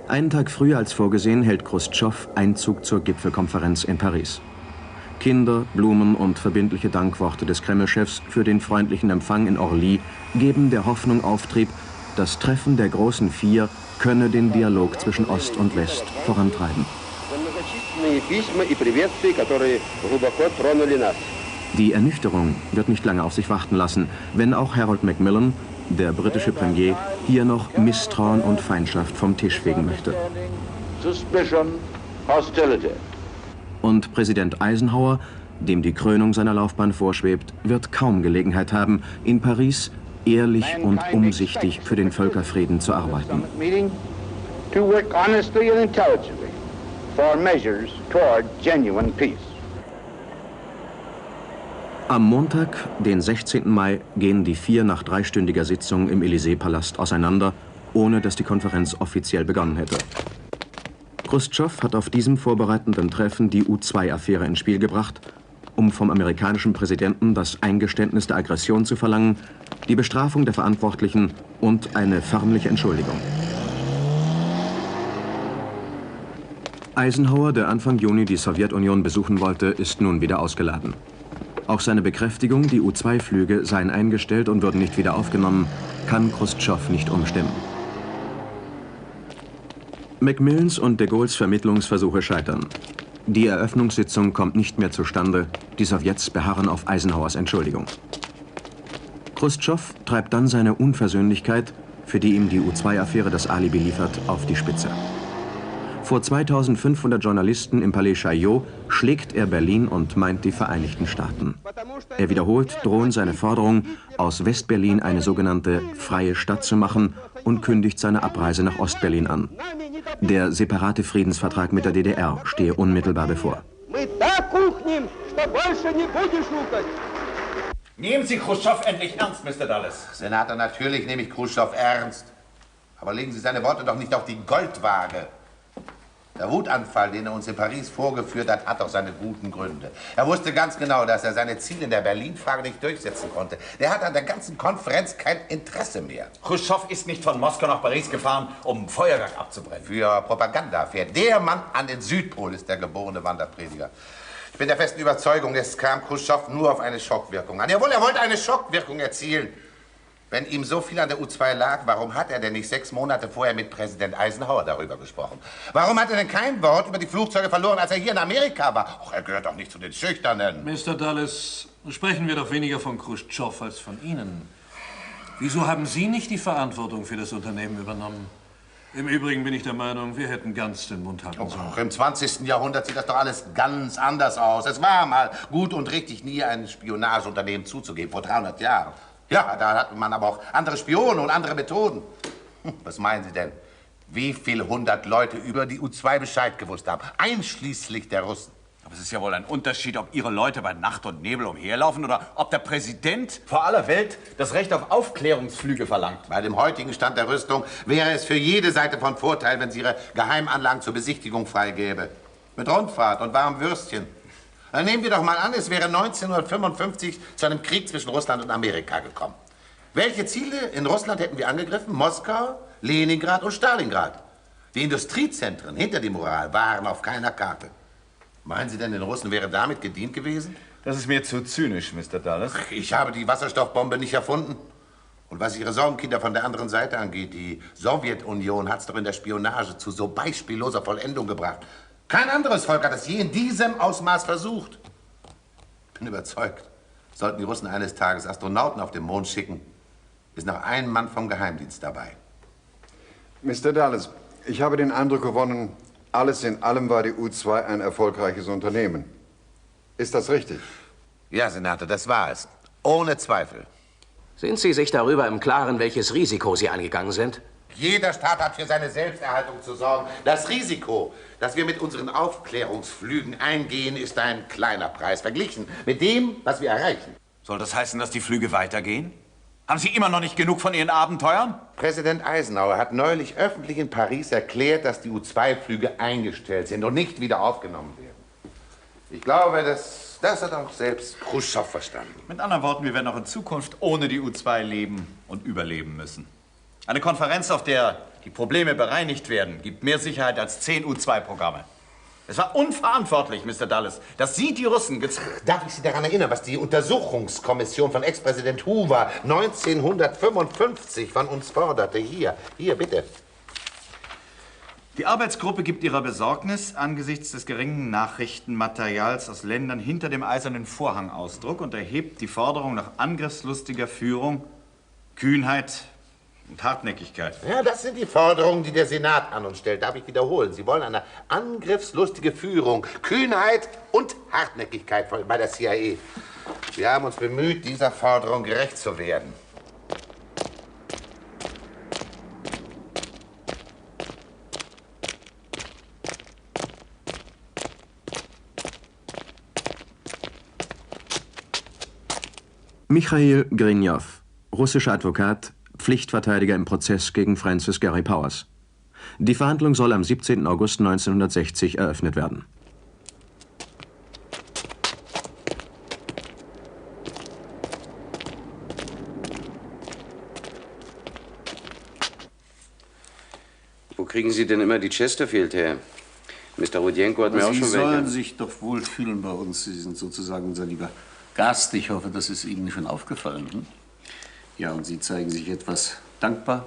Einen Tag früher als vorgesehen hält Chruschtschow Einzug zur Gipfelkonferenz in Paris. Kinder, Blumen und verbindliche Dankworte des Kreml-Chefs für den freundlichen Empfang in Orly geben der Hoffnung Auftrieb, das Treffen der großen Vier könne den Dialog zwischen Ost und West vorantreiben. Die Ernüchterung wird nicht lange auf sich warten lassen, wenn auch Harold Macmillan, der britische Premier, hier noch Misstrauen und Feindschaft vom Tisch fegen möchte. Und Präsident Eisenhower, dem die Krönung seiner Laufbahn vorschwebt, wird kaum Gelegenheit haben, in Paris ehrlich und umsichtig für den Völkerfrieden zu arbeiten. Am Montag, den 16. Mai, gehen die Vier nach 3-stündiger Sitzung im Élysée-Palast auseinander, ohne dass die Konferenz offiziell begonnen hätte. Chruschtschow hat auf diesem vorbereitenden Treffen die U-2-Affäre ins Spiel gebracht, um vom amerikanischen Präsidenten das Eingeständnis der Aggression zu verlangen, die Bestrafung der Verantwortlichen und eine förmliche Entschuldigung. Eisenhower, der Anfang Juni die Sowjetunion besuchen wollte, ist nun wieder ausgeladen. Auch seine Bekräftigung, die U-2-Flüge seien eingestellt und würden nicht wieder aufgenommen, kann Chruschtschow nicht umstimmen. Macmillans und de Gaulles Vermittlungsversuche scheitern. Die Eröffnungssitzung kommt nicht mehr zustande. Die Sowjets beharren auf Eisenhowers Entschuldigung. Chruschtschow treibt dann seine Unversöhnlichkeit, für die ihm die U-2-Affäre das Alibi liefert, auf die Spitze. Vor 2500 Journalisten im Palais Chaillot schlägt er Berlin und meint die Vereinigten Staaten. Er wiederholt drohend seine Forderung, aus Westberlin eine sogenannte freie Stadt zu machen und kündigt seine Abreise nach Ostberlin an. Der separate Friedensvertrag mit der DDR stehe unmittelbar bevor. Nehmen Sie Chruschtschow endlich ernst, Mr. Dulles. Senator, natürlich nehme ich Chruschtschow ernst. Aber legen Sie seine Worte doch nicht auf die Goldwaage. Der Wutanfall, den er uns in Paris vorgeführt hat, hat doch seine guten Gründe. Er wusste ganz genau, dass er seine Ziele in der Berlin-Frage nicht durchsetzen konnte. Der hat an der ganzen Konferenz kein Interesse mehr. Chruschtschow ist nicht von Moskau nach Paris gefahren, um Feuerwerk abzubrennen. Für Propaganda fährt der Mann an den Südpol, ist der geborene Wanderprediger. Ich bin der festen Überzeugung, es kam Chruschtschow nur auf eine Schockwirkung an. Jawohl, er wollte eine Schockwirkung erzielen. Wenn ihm so viel an der U2 lag, warum hat er denn nicht 6 Monate vorher mit Präsident Eisenhower darüber gesprochen? Warum hat er denn kein Wort über die Flugzeuge verloren, als er hier in Amerika war? Och, er gehört doch nicht zu den Schüchternen. Mr. Dulles, sprechen wir doch weniger von Khrushchev als von Ihnen. Wieso haben Sie nicht die Verantwortung für das Unternehmen übernommen? Im Übrigen bin ich der Meinung, wir hätten ganz den Mund halten sollen. Auch im 20. Jahrhundert sieht das doch alles ganz anders aus. Es war mal gut und richtig, nie ein Spionageunternehmen zuzugeben, vor 300 Jahren. Ja, da hatte man aber auch andere Spione und andere Methoden. Was meinen Sie denn? Wie viele 100 Leute über die U2 Bescheid gewusst haben, einschließlich der Russen? Aber es ist ja wohl ein Unterschied, ob Ihre Leute bei Nacht und Nebel umherlaufen oder ob der Präsident vor aller Welt das Recht auf Aufklärungsflüge verlangt. Bei dem heutigen Stand der Rüstung wäre es für jede Seite von Vorteil, wenn sie ihre Geheimanlagen zur Besichtigung freigäbe. Mit Rundfahrt und warmem Würstchen. Dann nehmen wir doch mal an, es wäre 1955 zu einem Krieg zwischen Russland und Amerika gekommen. Welche Ziele in Russland hätten wir angegriffen? Moskau, Leningrad und Stalingrad. Die Industriezentren hinter dem Ural waren auf keiner Karte. Meinen Sie denn, den Russen wäre damit gedient gewesen? Das ist mir zu zynisch, Mr. Dulles. Ich habe die Wasserstoffbombe nicht erfunden. Und was Ihre Sorgenkinder von der anderen Seite angeht, die Sowjetunion hat es doch in der Spionage zu so beispielloser Vollendung gebracht. Kein anderes Volk hat es je in diesem Ausmaß versucht. Ich bin überzeugt, sollten die Russen eines Tages Astronauten auf den Mond schicken, ist noch ein Mann vom Geheimdienst dabei. Mr. Dulles, ich habe den Eindruck gewonnen, alles in allem war die U2 ein erfolgreiches Unternehmen. Ist das richtig? Ja, Senator, das war es. Ohne Zweifel. Sind Sie sich darüber im Klaren, welches Risiko Sie eingegangen sind? Jeder Staat hat für seine Selbsterhaltung zu sorgen. Das Risiko, das wir mit unseren Aufklärungsflügen eingehen, ist ein kleiner Preis verglichen mit dem, was wir erreichen. Soll das heißen, dass die Flüge weitergehen? Haben Sie immer noch nicht genug von Ihren Abenteuern? Präsident Eisenhower hat neulich öffentlich in Paris erklärt, dass die U2-Flüge eingestellt sind und nicht wieder aufgenommen werden. Ich glaube, das hat auch selbst Khrushchev verstanden. Mit anderen Worten, wir werden auch in Zukunft ohne die U2 leben und überleben müssen. Eine Konferenz, auf der die Probleme bereinigt werden, gibt mehr Sicherheit als 10 U2-Programme. Es war unverantwortlich, Mr. Dulles, dass Sie die Russen Darf ich Sie daran erinnern, was die Untersuchungskommission von Ex-Präsident Hoover 1955 von uns forderte? Hier, bitte. Die Arbeitsgruppe gibt ihrer Besorgnis angesichts des geringen Nachrichtenmaterials aus Ländern hinter dem Eisernen Vorhang Ausdruck und erhebt die Forderung nach angriffslustiger Führung, Kühnheit und Hartnäckigkeit. Ja, das sind die Forderungen, die der Senat an uns stellt. Darf ich wiederholen? Sie wollen eine angriffslustige Führung, Kühnheit und Hartnäckigkeit bei der CIA. Wir haben uns bemüht, dieser Forderung gerecht zu werden. Michail Grinjow, russischer Advokat, Pflichtverteidiger im Prozess gegen Francis Gary Powers. Die Verhandlung soll am 17. August 1960 eröffnet werden. Wo kriegen Sie denn immer die Chesterfield her? Mr. Rudienko hat mir auch Sie schon welche. sollen sich doch wohlfühlen bei uns. Sie sind sozusagen unser lieber Gast. Ich hoffe, das ist Ihnen schon aufgefallen. Hm? Ja, und Sie zeigen sich etwas dankbar.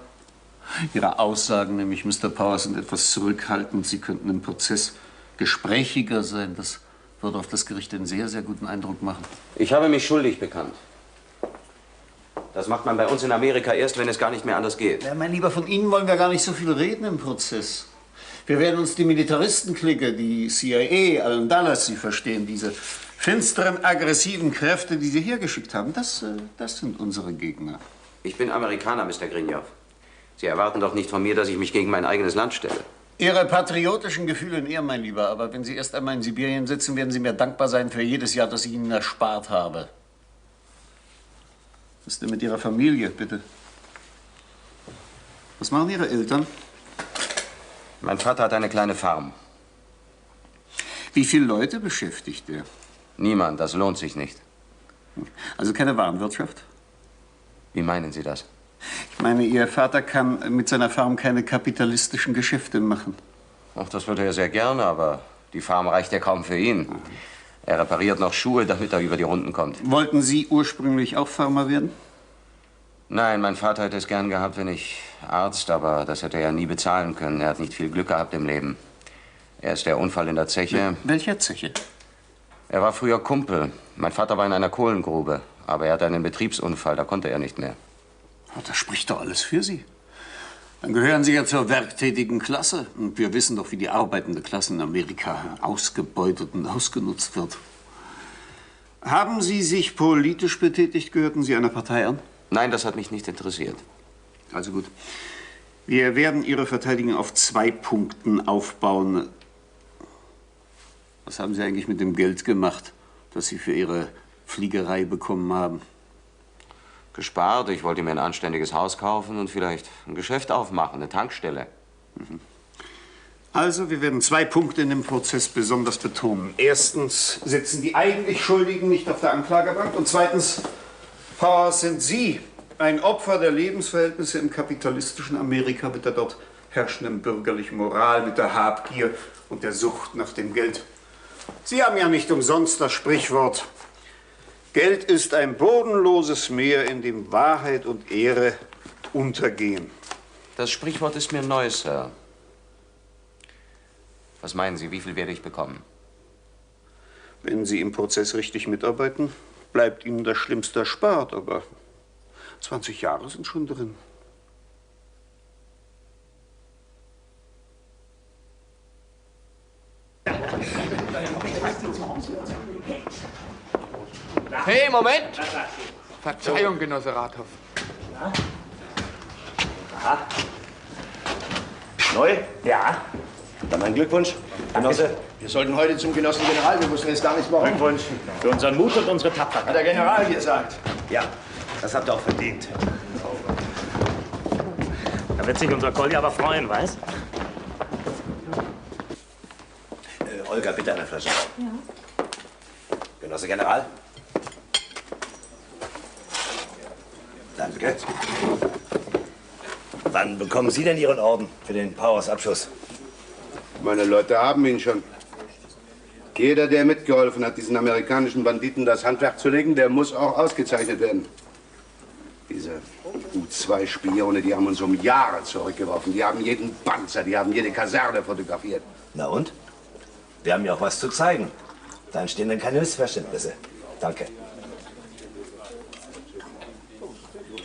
Ihre Aussagen, nämlich Mr. Powers, sind etwas zurückhaltend. Sie könnten im Prozess gesprächiger sein. Das würde auf das Gericht einen sehr, sehr guten Eindruck machen. Ich habe mich schuldig bekannt. Das macht man bei uns in Amerika erst, wenn es gar nicht mehr anders geht. Ja, mein Lieber, von Ihnen wollen wir gar nicht so viel reden im Prozess. Wir werden uns die Militaristenklicke, die CIA, Allen Dulles, Sie verstehen, diese finsteren, aggressiven Kräfte, die Sie hergeschickt haben, das sind unsere Gegner. Ich bin Amerikaner, Mr. Grinjow. Sie erwarten doch nicht von mir, dass ich mich gegen mein eigenes Land stelle. Ihre patriotischen Gefühle in Ehren, mein Lieber, aber wenn Sie erst einmal in Sibirien sitzen, werden Sie mir dankbar sein für jedes Jahr, das ich Ihnen erspart habe. Was ist denn mit Ihrer Familie, bitte? Was machen Ihre Eltern? Mein Vater hat eine kleine Farm. Wie viele Leute beschäftigt er? Niemand, das lohnt sich nicht. Also keine Warenwirtschaft? Wie meinen Sie das? Ich meine, Ihr Vater kann mit seiner Farm keine kapitalistischen Geschäfte machen. Ach, das würde er sehr gerne, aber die Farm reicht ja kaum für ihn. Er repariert noch Schuhe, damit er über die Runden kommt. Wollten Sie ursprünglich auch Farmer werden? Nein, mein Vater hätte es gern gehabt, wenn ich Arzt, aber das hätte er ja nie bezahlen können. Er hat nicht viel Glück gehabt im Leben. Erst der Unfall in der Zeche. Welcher Zeche? Er war früher Kumpel. Mein Vater war in einer Kohlengrube, aber er hatte einen Betriebsunfall, da konnte er nicht mehr. Das spricht doch alles für Sie. Dann gehören Sie ja zur werktätigen Klasse. Und wir wissen doch, wie die arbeitende Klasse in Amerika ausgebeutet und ausgenutzt wird. Haben Sie sich politisch betätigt? Gehörten Sie einer Partei an? Nein, das hat mich nicht interessiert. Also gut. Wir werden Ihre Verteidigung auf 2 Punkten aufbauen. Was haben Sie eigentlich mit dem Geld gemacht, das Sie für Ihre Fliegerei bekommen haben? Gespart. Ich wollte mir ein anständiges Haus kaufen und vielleicht ein Geschäft aufmachen, eine Tankstelle. Also, wir werden 2 Punkte in dem Prozess besonders betonen. Erstens sitzen die eigentlich Schuldigen nicht auf der Anklagebank. Und zweitens, Powers, sind Sie ein Opfer der Lebensverhältnisse im kapitalistischen Amerika mit der dort herrschenden bürgerlichen Moral, mit der Habgier und der Sucht nach dem Geld. Sie haben ja nicht umsonst das Sprichwort: Geld ist ein bodenloses Meer, in dem Wahrheit und Ehre untergehen. Das Sprichwort ist mir neu, Sir. Was meinen Sie, wie viel werde ich bekommen? Wenn Sie im Prozess richtig mitarbeiten, bleibt Ihnen das Schlimmste erspart, aber 20 Jahre sind schon drin. Hey, Moment! Verzeihung, Genosse Rathoff. Aha. Neu? Ja. Dann mein Glückwunsch, Genosse. Wir sollten heute zum Genossen General, wir mussten jetzt gar nichts machen. Glückwunsch für unseren Mut und unsere Tapferkeit. Hat der General gesagt. Ja, das habt ihr auch verdient. Da wird sich unser Colli aber freuen, weißt? Olga, bitte eine Flasche. Ja. Genosse General. Danke. Wann bekommen Sie denn Ihren Orden für den Powers-Abschuss? Meine Leute haben ihn schon. Jeder, der mitgeholfen hat, diesen amerikanischen Banditen das Handwerk zu legen, der muss auch ausgezeichnet werden. Diese U-2-Spione, die haben uns um Jahre zurückgeworfen. Die haben jeden Panzer, die haben jede Kaserne fotografiert. Na und? Wir haben ja auch was zu zeigen. Da entstehen dann keine Missverständnisse. Danke.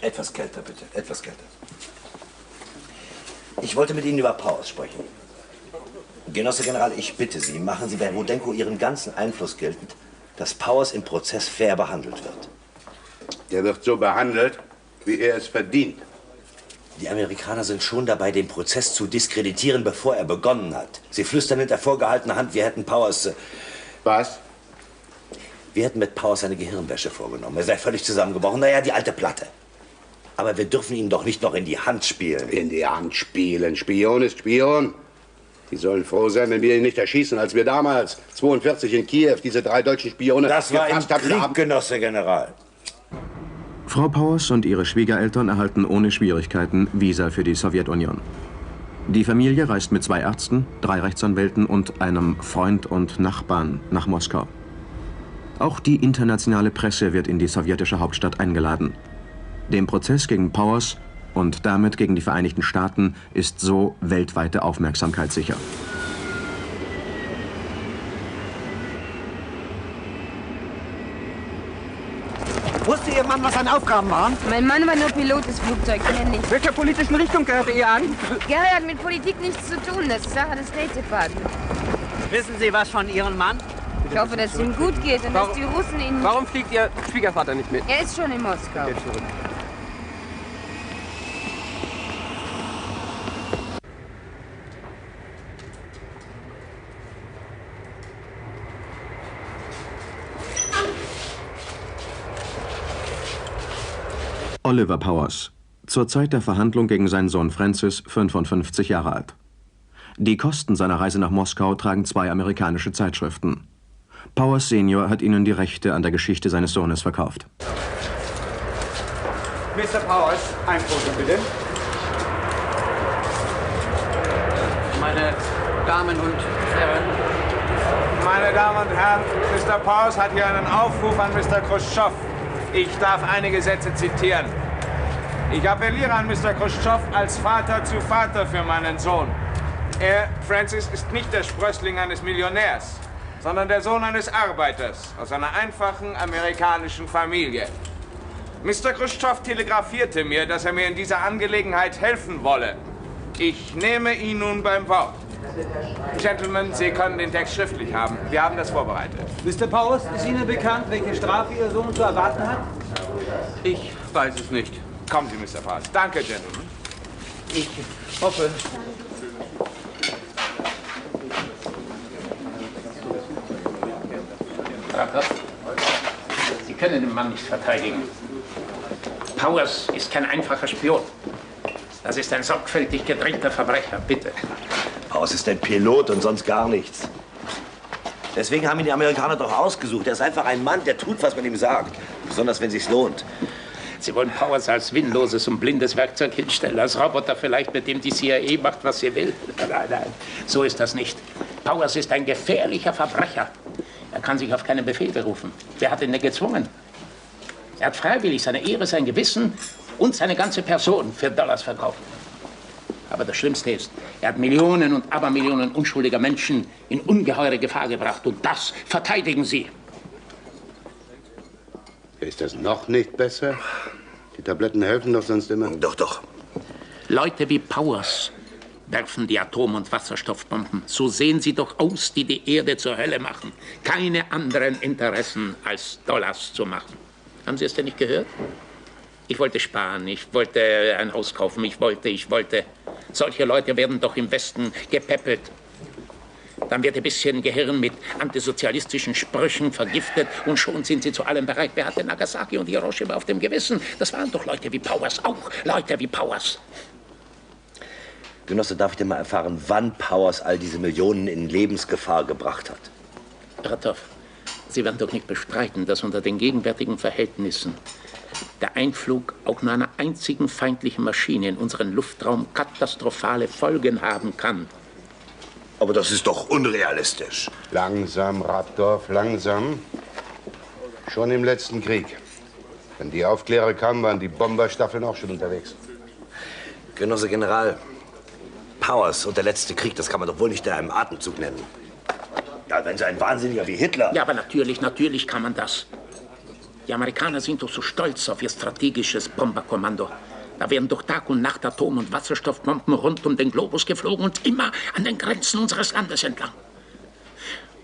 Etwas kälter, bitte. Etwas kälter. Ich wollte mit Ihnen über Powers sprechen. Genosse General, ich bitte Sie, machen Sie bei Rudenko Ihren ganzen Einfluss geltend, dass Powers im Prozess fair behandelt wird. Der wird so behandelt, wie er es verdient. Die Amerikaner sind schon dabei, den Prozess zu diskreditieren, bevor er begonnen hat. Sie flüstern hinter vorgehaltener Hand, wir hätten Powers... Was? Wir hätten mit Powers eine Gehirnwäsche vorgenommen. Er sei völlig zusammengebrochen. Naja, die alte Platte. Aber wir dürfen ihn doch nicht noch in die Hand spielen. In die Hand spielen? Spion ist Spion. Die sollen froh sein, wenn wir ihn nicht erschießen, als wir damals, 42 in Kiew, diese 3 deutschen Spione... Das war im Krieg, Genosse General. Frau Powers und ihre Schwiegereltern erhalten ohne Schwierigkeiten Visa für die Sowjetunion. Die Familie reist mit 2 Ärzten, 3 Rechtsanwälten und einem Freund und Nachbarn nach Moskau. Auch die internationale Presse wird in die sowjetische Hauptstadt eingeladen. Dem Prozess gegen Powers und damit gegen die Vereinigten Staaten ist so weltweite Aufmerksamkeit sicher. Wusste Ihr Mann, was seine Aufgaben waren? Mein Mann war nur Pilot des Flugzeugs, mehr nicht. Welcher politischen Richtung gehörte er an? Gary hat mit Politik nichts zu tun, das ist Sache des State Department. Wissen Sie was von Ihrem Mann? Ich hoffe, dass es ihm gut geht und dass die Russen ihn... Warum fliegt Ihr Schwiegervater nicht mit? Er ist schon in Moskau. Oliver Powers, zur Zeit der Verhandlung gegen seinen Sohn Francis, 55 Jahre alt. Die Kosten seiner Reise nach Moskau tragen 2 amerikanische Zeitschriften. Powers Senior hat ihnen die Rechte an der Geschichte seines Sohnes verkauft. Mr. Powers, ein Foto bitte. Meine Damen und Herren. Meine Damen und Herren, Mr. Powers hat hier einen Aufruf an Mr. Khrushchev. Ich darf einige Sätze zitieren. Ich appelliere an Mr. Khrushchev als Vater zu Vater für meinen Sohn. Er, Francis, ist nicht der Sprössling eines Millionärs, sondern der Sohn eines Arbeiters aus einer einfachen amerikanischen Familie. Mr. Khrushchev telegrafierte mir, dass er mir in dieser Angelegenheit helfen wolle. Ich nehme ihn nun beim Wort. Gentlemen, Sie können den Text schriftlich haben. Wir haben das vorbereitet. Mr. Powers, ist Ihnen bekannt, welche Strafe Ihr Sohn zu erwarten hat? Ich weiß es nicht. Kommen Sie, Mr. Powers. Danke, Gentlemen. Ich hoffe. Sie können den Mann nicht verteidigen. Powers ist kein einfacher Spion. Das ist ein sorgfältig gedrängter Verbrecher, bitte. Powers ist ein Pilot und sonst gar nichts. Deswegen haben ihn die Amerikaner doch ausgesucht. Er ist einfach ein Mann, der tut, was man ihm sagt. Besonders, wenn es sich lohnt. Sie wollen Powers als willenloses und blindes Werkzeug hinstellen, als Roboter vielleicht, mit dem die CIA macht, was sie will. Nein, nein, so ist das nicht. Powers ist ein gefährlicher Verbrecher. Er kann sich auf keinen Befehl berufen. Wer hat ihn denn gezwungen? Er hat freiwillig seine Ehre, sein Gewissen und seine ganze Person für Dollars verkauft. Aber das Schlimmste ist, er hat Millionen und Abermillionen unschuldiger Menschen in ungeheure Gefahr gebracht. Und das verteidigen Sie. Ist das noch nicht besser? Die Tabletten helfen doch sonst immer. Doch, doch. Leute wie Powers werfen die Atom- und Wasserstoffbomben. So sehen sie doch aus, die die Erde zur Hölle machen. Keine anderen Interessen als Dollars zu machen. Haben Sie es denn nicht gehört? Ich wollte sparen, ich wollte ein Haus kaufen, ich wollte. Solche Leute werden doch im Westen gepäppelt. Dann wird ein bisschen Gehirn mit antisozialistischen Sprüchen vergiftet und schon sind sie zu allem bereit. Wer hatte Nagasaki und Hiroshima auf dem Gewissen? Das waren doch Leute wie Powers, auch Leute wie Powers. Genosse, darf ich denn mal erfahren, wann Powers all diese Millionen in Lebensgefahr gebracht hat? Ratov, Sie werden doch nicht bestreiten, dass unter den gegenwärtigen Verhältnissen der Einflug auch nur einer einzigen feindlichen Maschine in unseren Luftraum katastrophale Folgen haben kann. Aber das ist doch unrealistisch. Langsam, Ratdorf, langsam. Schon im letzten Krieg. Wenn die Aufklärer kamen, waren die Bomberstaffeln auch schon unterwegs. Genosse General, Powers und der letzte Krieg, das kann man doch wohl nicht in einem Atemzug nennen. Ja, wenn Sie ein Wahnsinniger wie Hitler... Ja, aber natürlich kann man das. Die Amerikaner sind doch so stolz auf ihr strategisches Bomberkommando. Da werden doch Tag und Nacht Atom- und Wasserstoffbomben rund um den Globus geflogen und immer an den Grenzen unseres Landes entlang.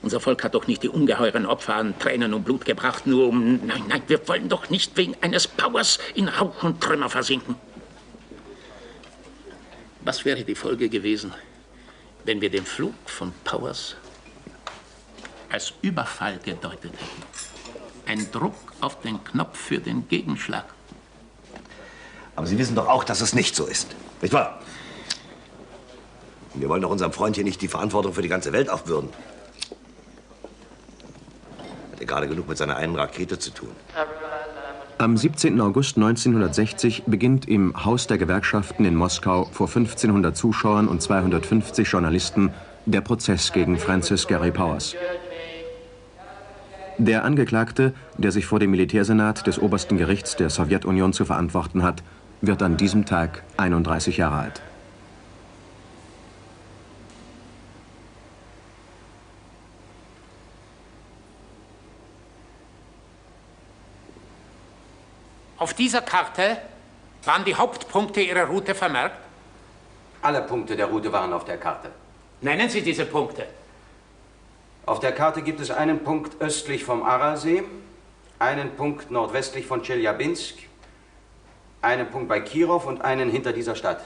Unser Volk hat doch nicht die ungeheuren Opfer an Tränen und Blut gebracht, nur um... Nein, wir wollen doch nicht wegen eines Powers in Rauch und Trümmer versinken. Was wäre die Folge gewesen, wenn wir den Flug von Powers als Überfall gedeutet hätten? Ein Druck auf den Knopf für den Gegenschlag. Aber Sie wissen doch auch, dass es nicht so ist. Nicht wahr? Wir wollen doch unserem Freund hier nicht die Verantwortung für die ganze Welt aufbürden. Hat er gerade genug mit seiner einen Rakete zu tun. Am 17. August 1960 beginnt im Haus der Gewerkschaften in Moskau vor 1500 Zuschauern und 250 Journalisten der Prozess gegen Francis Gary Powers. Der Angeklagte, der sich vor dem Militärsenat des obersten Gerichts der Sowjetunion zu verantworten hat, wird an diesem Tag 31 Jahre alt. Auf dieser Karte waren die Hauptpunkte Ihrer Route vermerkt? Alle Punkte der Route waren auf der Karte. Nennen Sie diese Punkte. Auf der Karte gibt es einen Punkt östlich vom Aralsee, einen Punkt nordwestlich von Tscheljabinsk, einen Punkt bei Kirov und einen hinter dieser Stadt.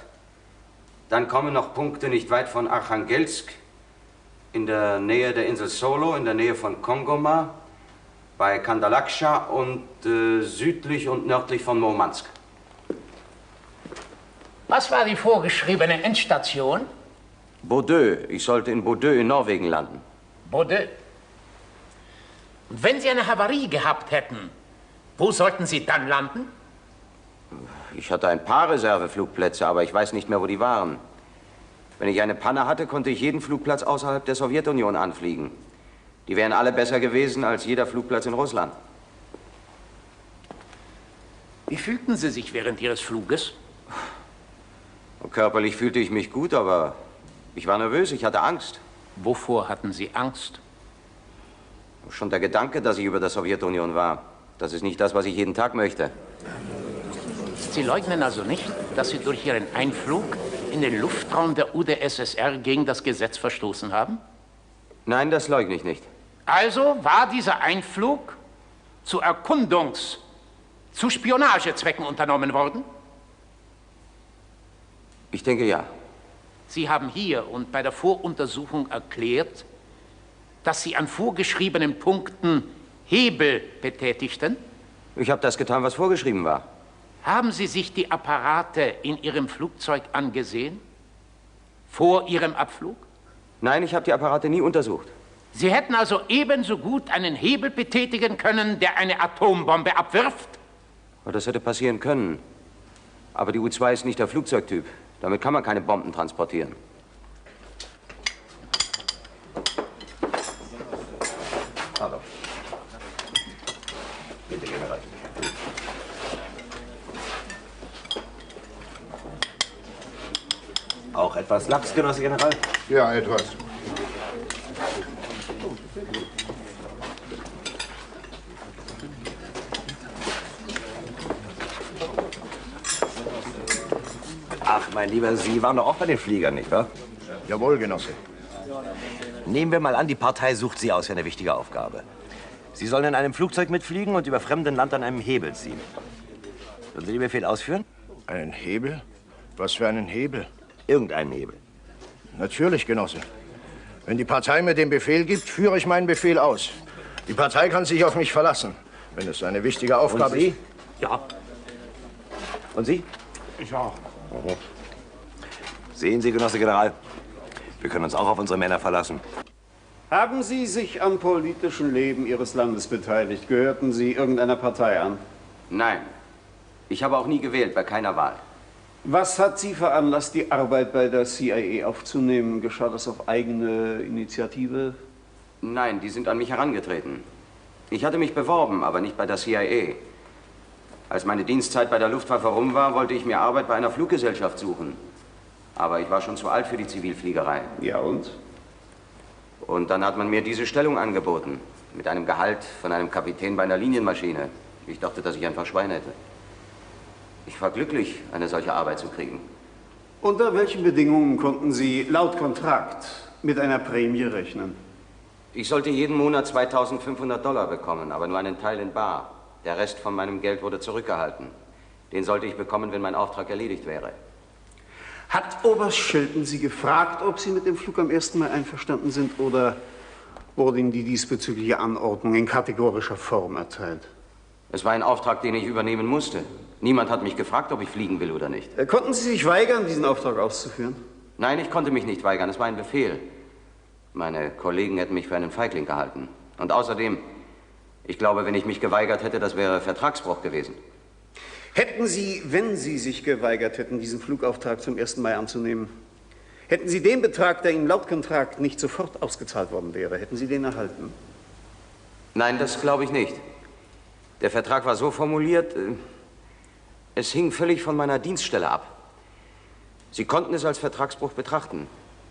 Dann kommen noch Punkte nicht weit von Archangelsk, in der Nähe der Insel Solo, in der Nähe von Kongoma, bei Kandalakscha und südlich und nördlich von Murmansk. Was war die vorgeschriebene Endstation? Bordeaux. Ich sollte in Bordeaux in Norwegen landen. Bordeaux. Und wenn Sie eine Havarie gehabt hätten, wo sollten Sie dann landen? Ich hatte ein paar Reserveflugplätze, aber ich weiß nicht mehr, wo die waren. Wenn ich eine Panne hatte, konnte ich jeden Flugplatz außerhalb der Sowjetunion anfliegen. Die wären alle besser gewesen als jeder Flugplatz in Russland. Wie fühlten Sie sich während Ihres Fluges? Körperlich fühlte ich mich gut, aber ich war nervös, ich hatte Angst. Wovor hatten Sie Angst? Schon der Gedanke, dass ich über der Sowjetunion war. Das ist nicht das, was ich jeden Tag möchte. Sie leugnen also nicht, dass Sie durch Ihren Einflug in den Luftraum der UdSSR gegen das Gesetz verstoßen haben? Nein, das leugne ich nicht. Also war dieser Einflug zu zu Spionagezwecken unternommen worden? Ich denke, ja. Sie haben hier und bei der Voruntersuchung erklärt, dass Sie an vorgeschriebenen Punkten Hebel betätigten? Ich habe das getan, was vorgeschrieben war. Haben Sie sich die Apparate in Ihrem Flugzeug angesehen? Vor Ihrem Abflug? Nein, ich habe die Apparate nie untersucht. Sie hätten also ebenso gut einen Hebel betätigen können, der eine Atombombe abwirft? Das hätte passieren können. Aber die U-2 ist nicht der Flugzeugtyp. Damit kann man keine Bomben transportieren. Hallo. Bitte, General. Auch etwas Lachs, Genosse General? Ja, etwas. Ach, mein Lieber, Sie waren doch auch bei den Fliegern, nicht wahr? Jawohl, Genosse. Nehmen wir mal an, die Partei sucht Sie aus für eine wichtige Aufgabe. Sie sollen in einem Flugzeug mitfliegen und über fremdem Land an einem Hebel ziehen. Würden Sie den Befehl ausführen? Einen Hebel? Was für einen Hebel? Irgendeinen Hebel. Natürlich, Genosse. Wenn die Partei mir den Befehl gibt, führe ich meinen Befehl aus. Die Partei kann sich auf mich verlassen, wenn es eine wichtige Aufgabe Und Sie? ist. Ja. Und Sie? Ich auch. Sehen Sie, Genosse General, wir können uns auch auf unsere Männer verlassen. Haben Sie sich am politischen Leben Ihres Landes beteiligt? Gehörten Sie irgendeiner Partei an? Nein. Ich habe auch nie gewählt, bei keiner Wahl. Was hat Sie veranlasst, die Arbeit bei der CIA aufzunehmen? Geschah das auf eigene Initiative? Nein, die sind an mich herangetreten. Ich hatte mich beworben, aber nicht bei der CIA. Als meine Dienstzeit bei der Luftwaffe rum war, wollte ich mir Arbeit bei einer Fluggesellschaft suchen. Aber ich war schon zu alt für die Zivilfliegerei. Ja, und? Und dann hat man mir diese Stellung angeboten. Mit einem Gehalt von einem Kapitän bei einer Linienmaschine. Ich dachte, dass ich einfach Schwein hätte. Ich war glücklich, eine solche Arbeit zu kriegen. Unter welchen Bedingungen konnten Sie laut Kontrakt mit einer Prämie rechnen? Ich sollte jeden Monat $2.500 bekommen, aber nur einen Teil in bar. Der Rest von meinem Geld wurde zurückgehalten. Den sollte ich bekommen, wenn mein Auftrag erledigt wäre. Hat Oberst Shelton Sie gefragt, ob Sie mit dem Flug am 1. Mai einverstanden sind, oder wurde Ihnen die diesbezügliche Anordnung in kategorischer Form erteilt? Es war ein Auftrag, den ich übernehmen musste. Niemand hat mich gefragt, ob ich fliegen will oder nicht. Konnten Sie sich weigern, diesen Auftrag auszuführen? Nein, ich konnte mich nicht weigern. Es war ein Befehl. Meine Kollegen hätten mich für einen Feigling gehalten. Und außerdem, ich glaube, wenn ich mich geweigert hätte, das wäre Vertragsbruch gewesen. Hätten Sie, wenn Sie sich geweigert hätten, diesen Flugauftrag zum 1. Mai anzunehmen, hätten Sie den Betrag, der Ihnen laut Kontrakt nicht sofort ausgezahlt worden wäre, hätten Sie den erhalten? Nein, das glaube ich nicht. Der Vertrag war so formuliert, es hing völlig von meiner Dienststelle ab. Sie konnten es als Vertragsbruch betrachten.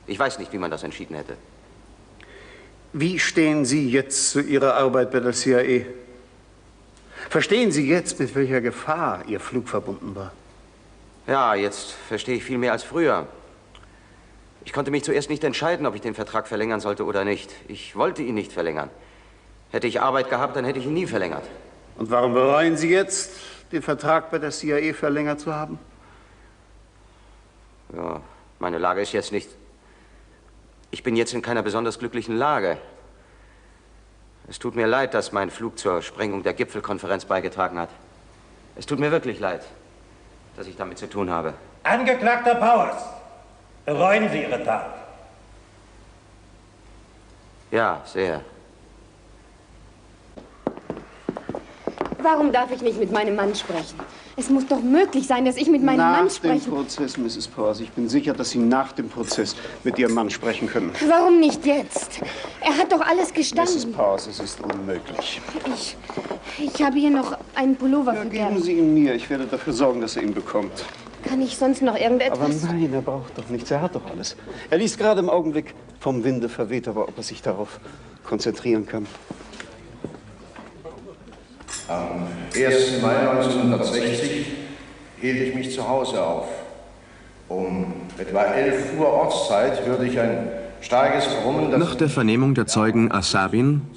Ich weiß nicht, wie man das entschieden hätte. Wie stehen Sie jetzt zu Ihrer Arbeit bei der CIA? Verstehen Sie jetzt, mit welcher Gefahr Ihr Flug verbunden war? Ja, jetzt verstehe ich viel mehr als früher. Ich konnte mich zuerst nicht entscheiden, ob ich den Vertrag verlängern sollte oder nicht. Ich wollte ihn nicht verlängern. Hätte ich Arbeit gehabt, dann hätte ich ihn nie verlängert. Und warum bereuen Sie jetzt, den Vertrag bei der CIA verlängert zu haben? Ja, meine Lage ist jetzt nicht... Ich bin jetzt in keiner besonders glücklichen Lage. Es tut mir leid, dass mein Flug zur Sprengung der Gipfelkonferenz beigetragen hat. Es tut mir wirklich leid, dass ich damit zu tun habe. Angeklagter Powers, bereuen Sie Ihre Tat? Ja, sehr. Warum darf ich nicht mit meinem Mann sprechen? Es muss doch möglich sein, dass ich mit meinem Mann spreche. Nach dem Prozess, Mrs. Powers. Ich bin sicher, dass Sie nach dem Prozess mit Ihrem Mann sprechen können. Warum nicht jetzt? Er hat doch alles gestanden. Mrs. Powers, es ist unmöglich. Ich habe hier noch einen Pullover für Geben Gerd. Sie ihn mir. Ich werde dafür sorgen, dass er ihn bekommt. Kann ich sonst noch irgendetwas? Aber nein, er braucht doch nichts. Er hat doch alles. Er liest gerade im Augenblick vom Winde verweht, aber ob er sich darauf konzentrieren kann. Am 1. Mai 1960 hielt ich mich zu Hause auf. Um etwa 11 Uhr Ortszeit hörte ich ein starkes Brummen, das Nach der Vernehmung der Zeugen Assabin,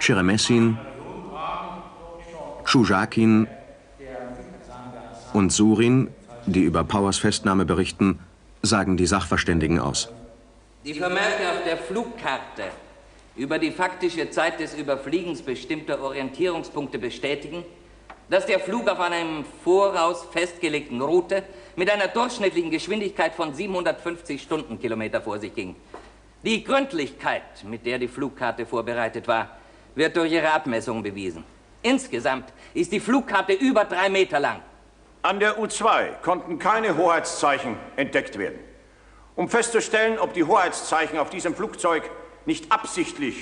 Cheremessin, Schujakin und Surin, die über Powers Festnahme berichten, sagen die Sachverständigen aus. Die Vermerke auf der Flugkarte über die faktische Zeit des Überfliegens bestimmter Orientierungspunkte bestätigen, dass der Flug auf einer im Voraus festgelegten Route mit einer durchschnittlichen Geschwindigkeit von 750 Stundenkilometer vor sich ging. Die Gründlichkeit, mit der die Flugkarte vorbereitet war, wird durch ihre Abmessungen bewiesen. Insgesamt ist die Flugkarte über 3 Meter lang. An der U2 konnten keine Hoheitszeichen entdeckt werden. Um festzustellen, ob die Hoheitszeichen auf diesem Flugzeug nicht absichtlich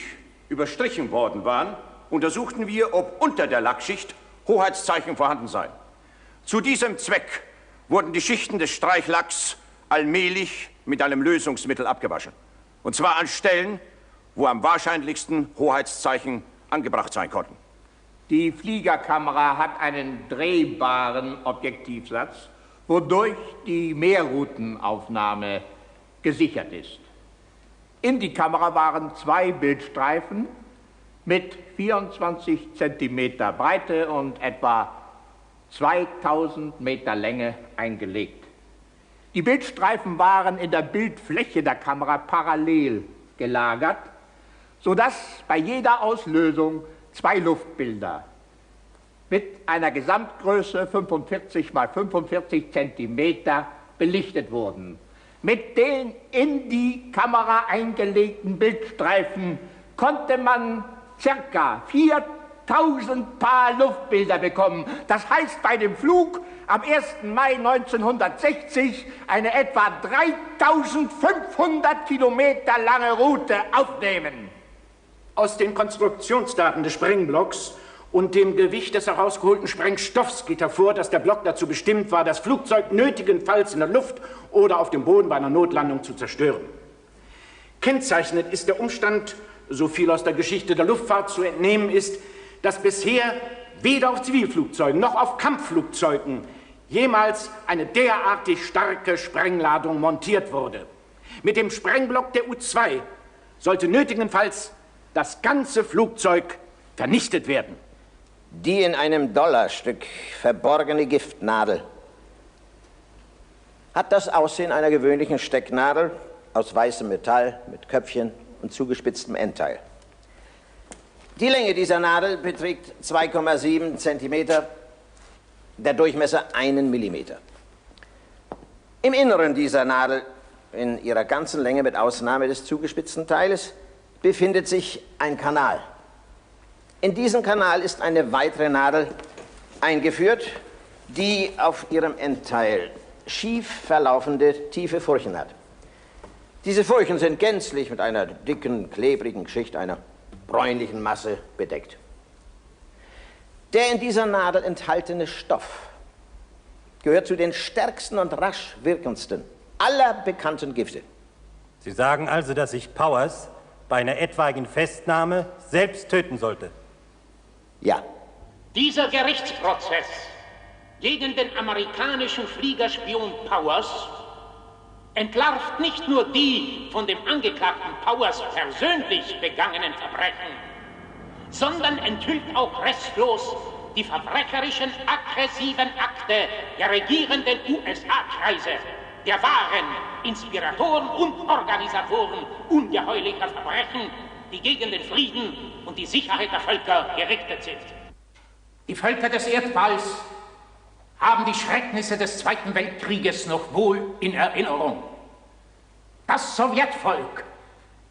überstrichen worden waren, untersuchten wir, ob unter der Lackschicht Hoheitszeichen vorhanden seien. Zu diesem Zweck wurden die Schichten des Streichlacks allmählich mit einem Lösungsmittel abgewaschen. Und zwar an Stellen, wo am wahrscheinlichsten Hoheitszeichen angebracht sein konnten. Die Fliegerkamera hat einen drehbaren Objektivsatz, wodurch die Mehrroutenaufnahme gesichert ist. In die Kamera waren 2 Bildstreifen mit 24 cm Breite und etwa 2000 Meter Länge eingelegt. Die Bildstreifen waren in der Bildfläche der Kamera parallel gelagert, sodass bei jeder Auslösung 2 Luftbilder mit einer Gesamtgröße 45 mal 45 Zentimeter belichtet wurden. Mit den in die Kamera eingelegten Bildstreifen konnte man circa 4000 Paar Luftbilder bekommen. Das heißt, bei dem Flug am 1. Mai 1960 eine etwa 3500 Kilometer lange Route aufnehmen. Aus den Konstruktionsdaten des Sprengblocks und dem Gewicht des herausgeholten Sprengstoffs geht hervor, dass der Block dazu bestimmt war, das Flugzeug nötigenfalls in der Luft oder auf dem Boden bei einer Notlandung zu zerstören. Kennzeichnend ist der Umstand, so viel aus der Geschichte der Luftfahrt zu entnehmen ist, dass bisher weder auf Zivilflugzeugen noch auf Kampfflugzeugen jemals eine derartig starke Sprengladung montiert wurde. Mit dem Sprengblock der U2 sollte nötigenfalls das ganze Flugzeug vernichtet werden. Die in einem Dollarstück verborgene Giftnadel hat das Aussehen einer gewöhnlichen Stecknadel aus weißem Metall mit Köpfchen und zugespitztem Endteil. Die Länge dieser Nadel beträgt 2,7 Zentimeter, der Durchmesser 1 Millimeter. Im Inneren dieser Nadel, in ihrer ganzen Länge mit Ausnahme des zugespitzten Teiles, befindet sich ein Kanal. In diesen Kanal ist eine weitere Nadel eingeführt, die auf ihrem Endteil schief verlaufende tiefe Furchen hat. Diese Furchen sind gänzlich mit einer dicken, klebrigen Schicht einer bräunlichen Masse bedeckt. Der in dieser Nadel enthaltene Stoff gehört zu den stärksten und rasch wirkendsten aller bekannten Gifte. Sie sagen also, dass sich Powers bei einer etwaigen Festnahme selbst töten sollte? Ja. Dieser Gerichtsprozess gegen den amerikanischen Fliegerspion Powers entlarvt nicht nur die von dem Angeklagten Powers persönlich begangenen Verbrechen, sondern enthüllt auch restlos die verbrecherischen, aggressiven Akte der regierenden USA-Kreise, der wahren Inspiratoren und Organisatoren ungeheuerlicher Verbrechen, die gegen den Frieden und die Sicherheit der Völker gerichtet sind. Die Völker des Erdballs haben die Schrecknisse des Zweiten Weltkrieges noch wohl in Erinnerung. Das Sowjetvolk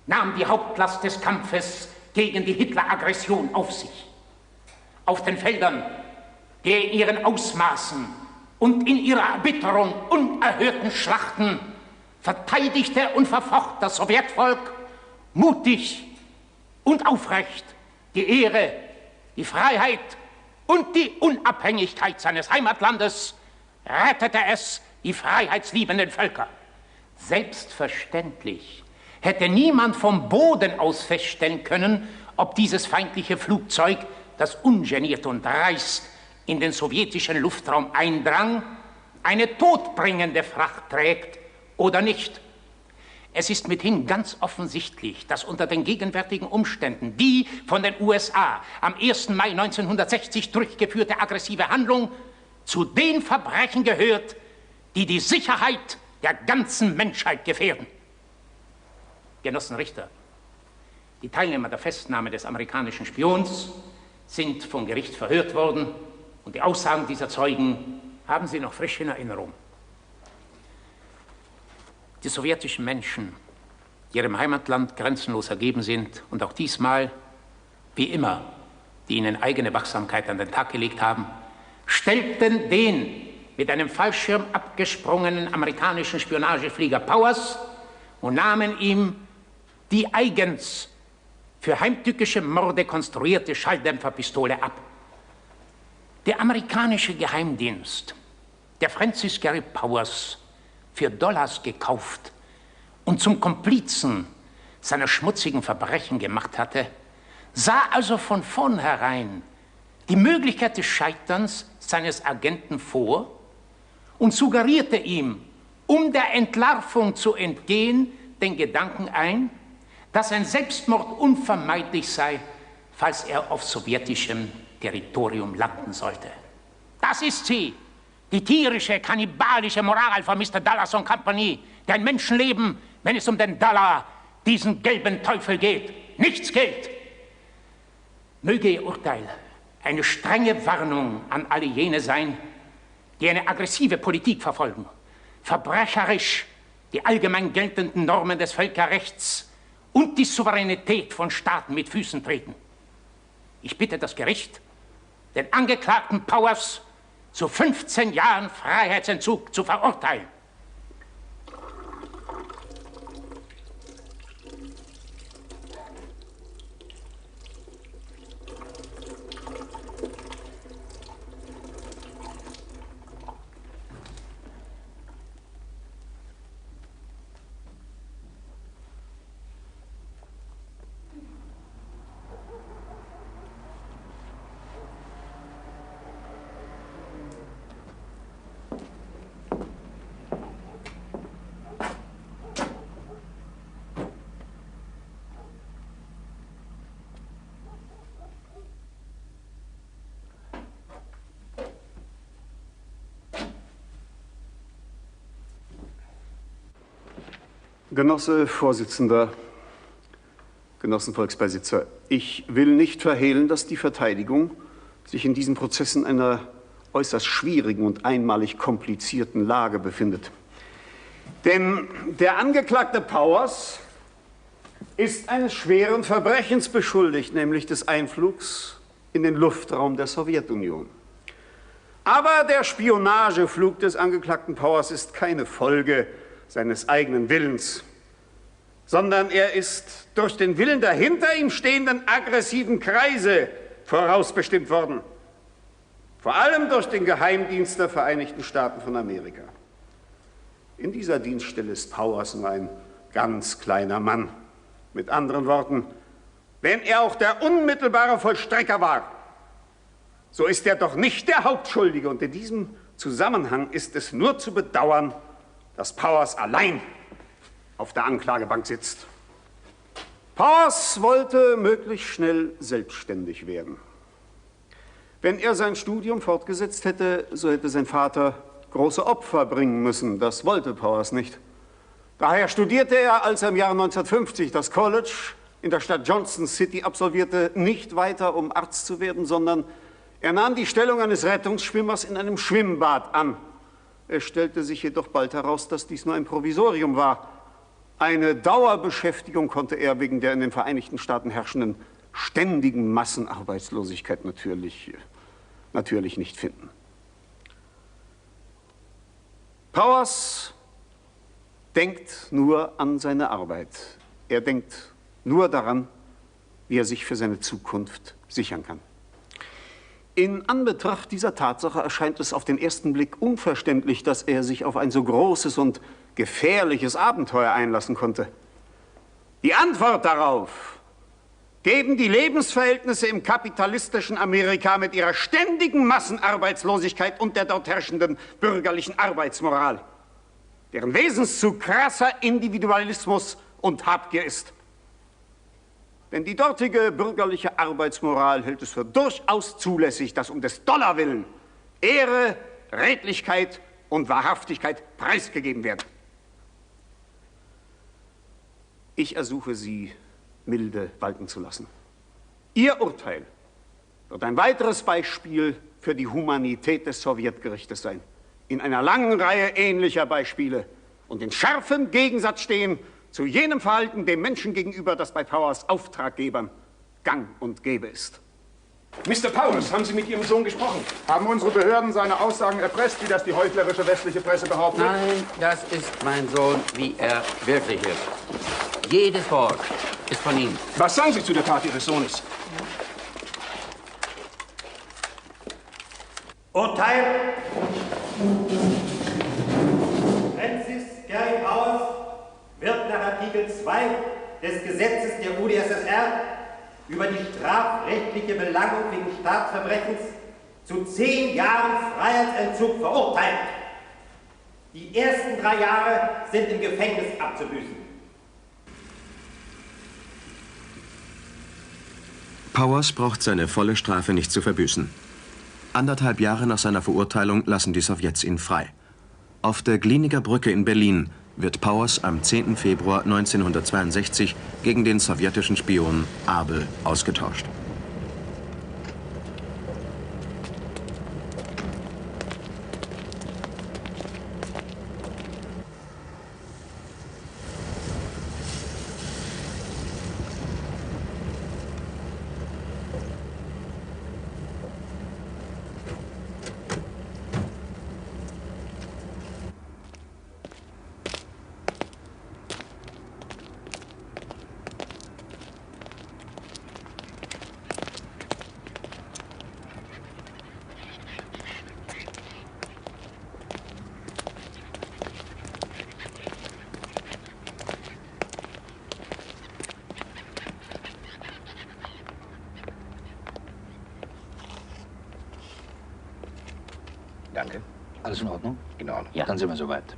nahm die Hauptlast des Kampfes gegen die Hitler-Aggression auf sich. Auf den Feldern der in ihren Ausmaßen und in ihrer Erbitterung unerhörten Schlachten verteidigte und verfocht das Sowjetvolk mutig und aufrecht die Ehre die Freiheit und die Unabhängigkeit seines Heimatlandes, rettete es die freiheitsliebenden Völker. Selbstverständlich hätte niemand vom Boden aus feststellen können, ob dieses feindliche Flugzeug, das ungeniert und dreist in den sowjetischen Luftraum eindrang, eine todbringende Fracht trägt oder nicht. Es ist mithin ganz offensichtlich, dass unter den gegenwärtigen Umständen die von den USA am 1. Mai 1960 durchgeführte aggressive Handlung zu den Verbrechen gehört, die die Sicherheit der ganzen Menschheit gefährden. Genossen Richter, die Teilnehmer der Festnahme des amerikanischen Spions sind vom Gericht verhört worden und die Aussagen dieser Zeugen haben Sie noch frisch in Erinnerung. Die sowjetischen Menschen, die ihrem Heimatland grenzenlos ergeben sind und auch diesmal, wie immer, die ihnen eigene Wachsamkeit an den Tag gelegt haben, stellten den mit einem Fallschirm abgesprungenen amerikanischen Spionageflieger Powers und nahmen ihm die eigens für heimtückische Morde konstruierte Schalldämpferpistole ab. Der amerikanische Geheimdienst, der Francis Gary Powers für Dollars gekauft und zum Komplizen seiner schmutzigen Verbrechen gemacht hatte, sah also von vornherein die Möglichkeit des Scheiterns seines Agenten vor und suggerierte ihm, um der Entlarvung zu entgehen, den Gedanken ein, dass ein Selbstmord unvermeidlich sei, falls er auf sowjetischem Territorium landen sollte. Das ist sie, die tierische, kannibalische Moral von Mr. Dallas & Company, die ein Menschenleben, wenn es um den Dollar, diesen gelben Teufel geht, nichts gilt. Möge Ihr Urteil eine strenge Warnung an alle jene sein, die eine aggressive Politik verfolgen, verbrecherisch die allgemein geltenden Normen des Völkerrechts und die Souveränität von Staaten mit Füßen treten. Ich bitte das Gericht, den Angeklagten Powers zu 15 Jahren Freiheitsentzug zu verurteilen. Genosse Vorsitzender, Genossenvolksbeisitzer, ich will nicht verhehlen, dass die Verteidigung sich in diesen Prozessen einer äußerst schwierigen und einmalig komplizierten Lage befindet. Denn der Angeklagte Powers ist eines schweren Verbrechens beschuldigt, nämlich des Einflugs in den Luftraum der Sowjetunion. Aber der Spionageflug des Angeklagten Powers ist keine Folge seines eigenen Willens, sondern er ist durch den Willen der hinter ihm stehenden aggressiven Kreise vorausbestimmt worden. Vor allem durch den Geheimdienst der Vereinigten Staaten von Amerika. In dieser Dienststelle ist Powers nur ein ganz kleiner Mann. Mit anderen Worten, wenn er auch der unmittelbare Vollstrecker war, so ist er doch nicht der Hauptschuldige. Und in diesem Zusammenhang ist es nur zu bedauern, dass Powers allein auf der Anklagebank sitzt. Powers wollte möglichst schnell selbstständig werden. Wenn er sein Studium fortgesetzt hätte, so hätte sein Vater große Opfer bringen müssen. Das wollte Powers nicht. Daher studierte er, als er im Jahre 1950 das College in der Stadt Johnson City absolvierte, nicht weiter, um Arzt zu werden, sondern er nahm die Stellung eines Rettungsschwimmers in einem Schwimmbad an. Es stellte sich jedoch bald heraus, dass dies nur ein Provisorium war. Eine Dauerbeschäftigung konnte er wegen der in den Vereinigten Staaten herrschenden ständigen Massenarbeitslosigkeit natürlich nicht finden. Powers denkt nur an seine Arbeit. Er denkt nur daran, wie er sich für seine Zukunft sichern kann. In Anbetracht dieser Tatsache erscheint es auf den ersten Blick unverständlich, dass er sich auf ein so großes und gefährliches Abenteuer einlassen konnte. Die Antwort darauf geben die Lebensverhältnisse im kapitalistischen Amerika mit ihrer ständigen Massenarbeitslosigkeit und der dort herrschenden bürgerlichen Arbeitsmoral, deren Wesenszug krasser Individualismus und Habgier ist. Denn die dortige bürgerliche Arbeitsmoral hält es für durchaus zulässig, dass um des Dollar willen Ehre, Redlichkeit und Wahrhaftigkeit preisgegeben werden. Ich ersuche Sie, Milde walten zu lassen. Ihr Urteil wird ein weiteres Beispiel für die Humanität des Sowjetgerichtes sein, in einer langen Reihe ähnlicher Beispiele und in scharfem Gegensatz stehen zu jenem Verhalten dem Menschen gegenüber, das bei Powers Auftraggebern gang und gäbe ist. Mr. Powers, haben Sie mit Ihrem Sohn gesprochen? Haben unsere Behörden seine Aussagen erpresst, wie das die heuchlerische westliche Presse behauptet? Nein, das ist mein Sohn, wie er wirklich ist. Jedes Wort ist von ihm. Was sagen Sie zu der Tat Ihres Sohnes? Urteil. Francis Gary Powers wird nach Artikel 2 des Gesetzes der UdSSR über die strafrechtliche Belangung wegen Staatsverbrechens zu 10 Jahren Freiheitsentzug verurteilt. Die ersten 3 Jahre sind im Gefängnis abzubüßen. Powers braucht seine volle Strafe nicht zu verbüßen. 1,5 Jahre nach seiner Verurteilung lassen die Sowjets ihn frei. Auf der Glieninger Brücke in Berlin wird Powers am 10. Februar 1962 gegen den sowjetischen Spion Abel ausgetauscht. Danke. Alles in Ordnung? In Ordnung. Ja. Dann sind wir soweit.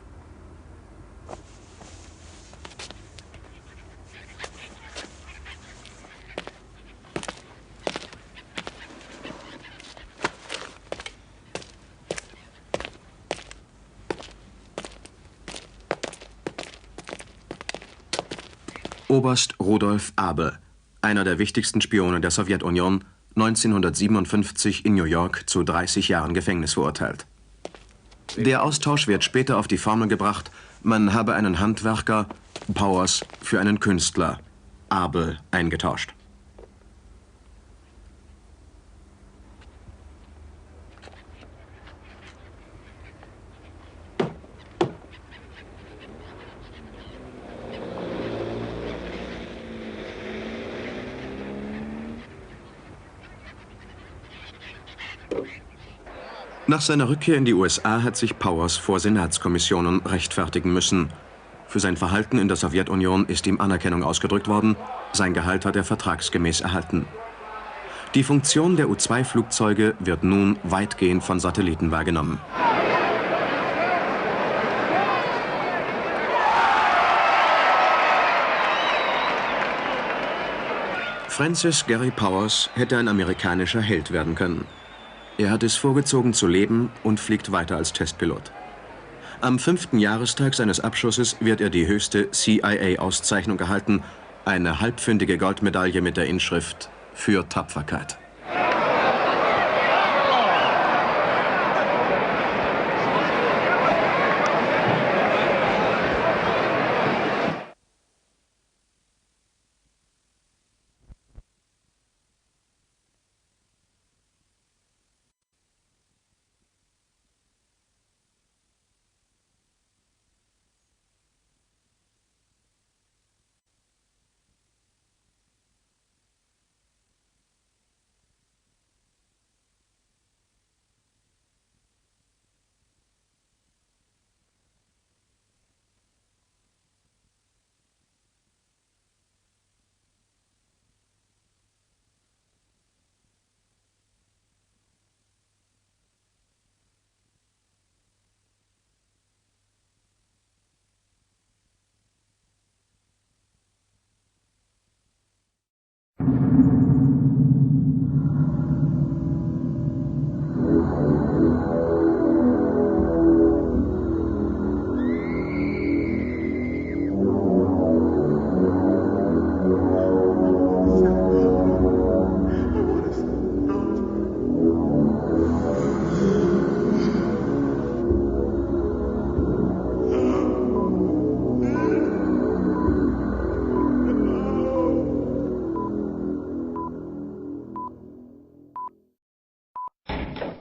Oberst Rudolf Abel, einer der wichtigsten Spione der Sowjetunion, 1957 in New York zu 30 Jahren Gefängnis verurteilt. Der Austausch wird später auf die Formel gebracht, man habe einen Handwerker, Powers, für einen Künstler, Abel, eingetauscht. Nach seiner Rückkehr in die USA hat sich Powers vor Senatskommissionen rechtfertigen müssen. Für sein Verhalten in der Sowjetunion ist ihm Anerkennung ausgedrückt worden, sein Gehalt hat er vertragsgemäß erhalten. Die Funktion der U-2-Flugzeuge wird nun weitgehend von Satelliten wahrgenommen. Francis Gary Powers hätte ein amerikanischer Held werden können. Er hat es vorgezogen zu leben und fliegt weiter als Testpilot. Am 5. Jahrestag seines Abschusses wird er die höchste CIA-Auszeichnung erhalten, eine halbpfündige Goldmedaille mit der Inschrift „Für Tapferkeit“.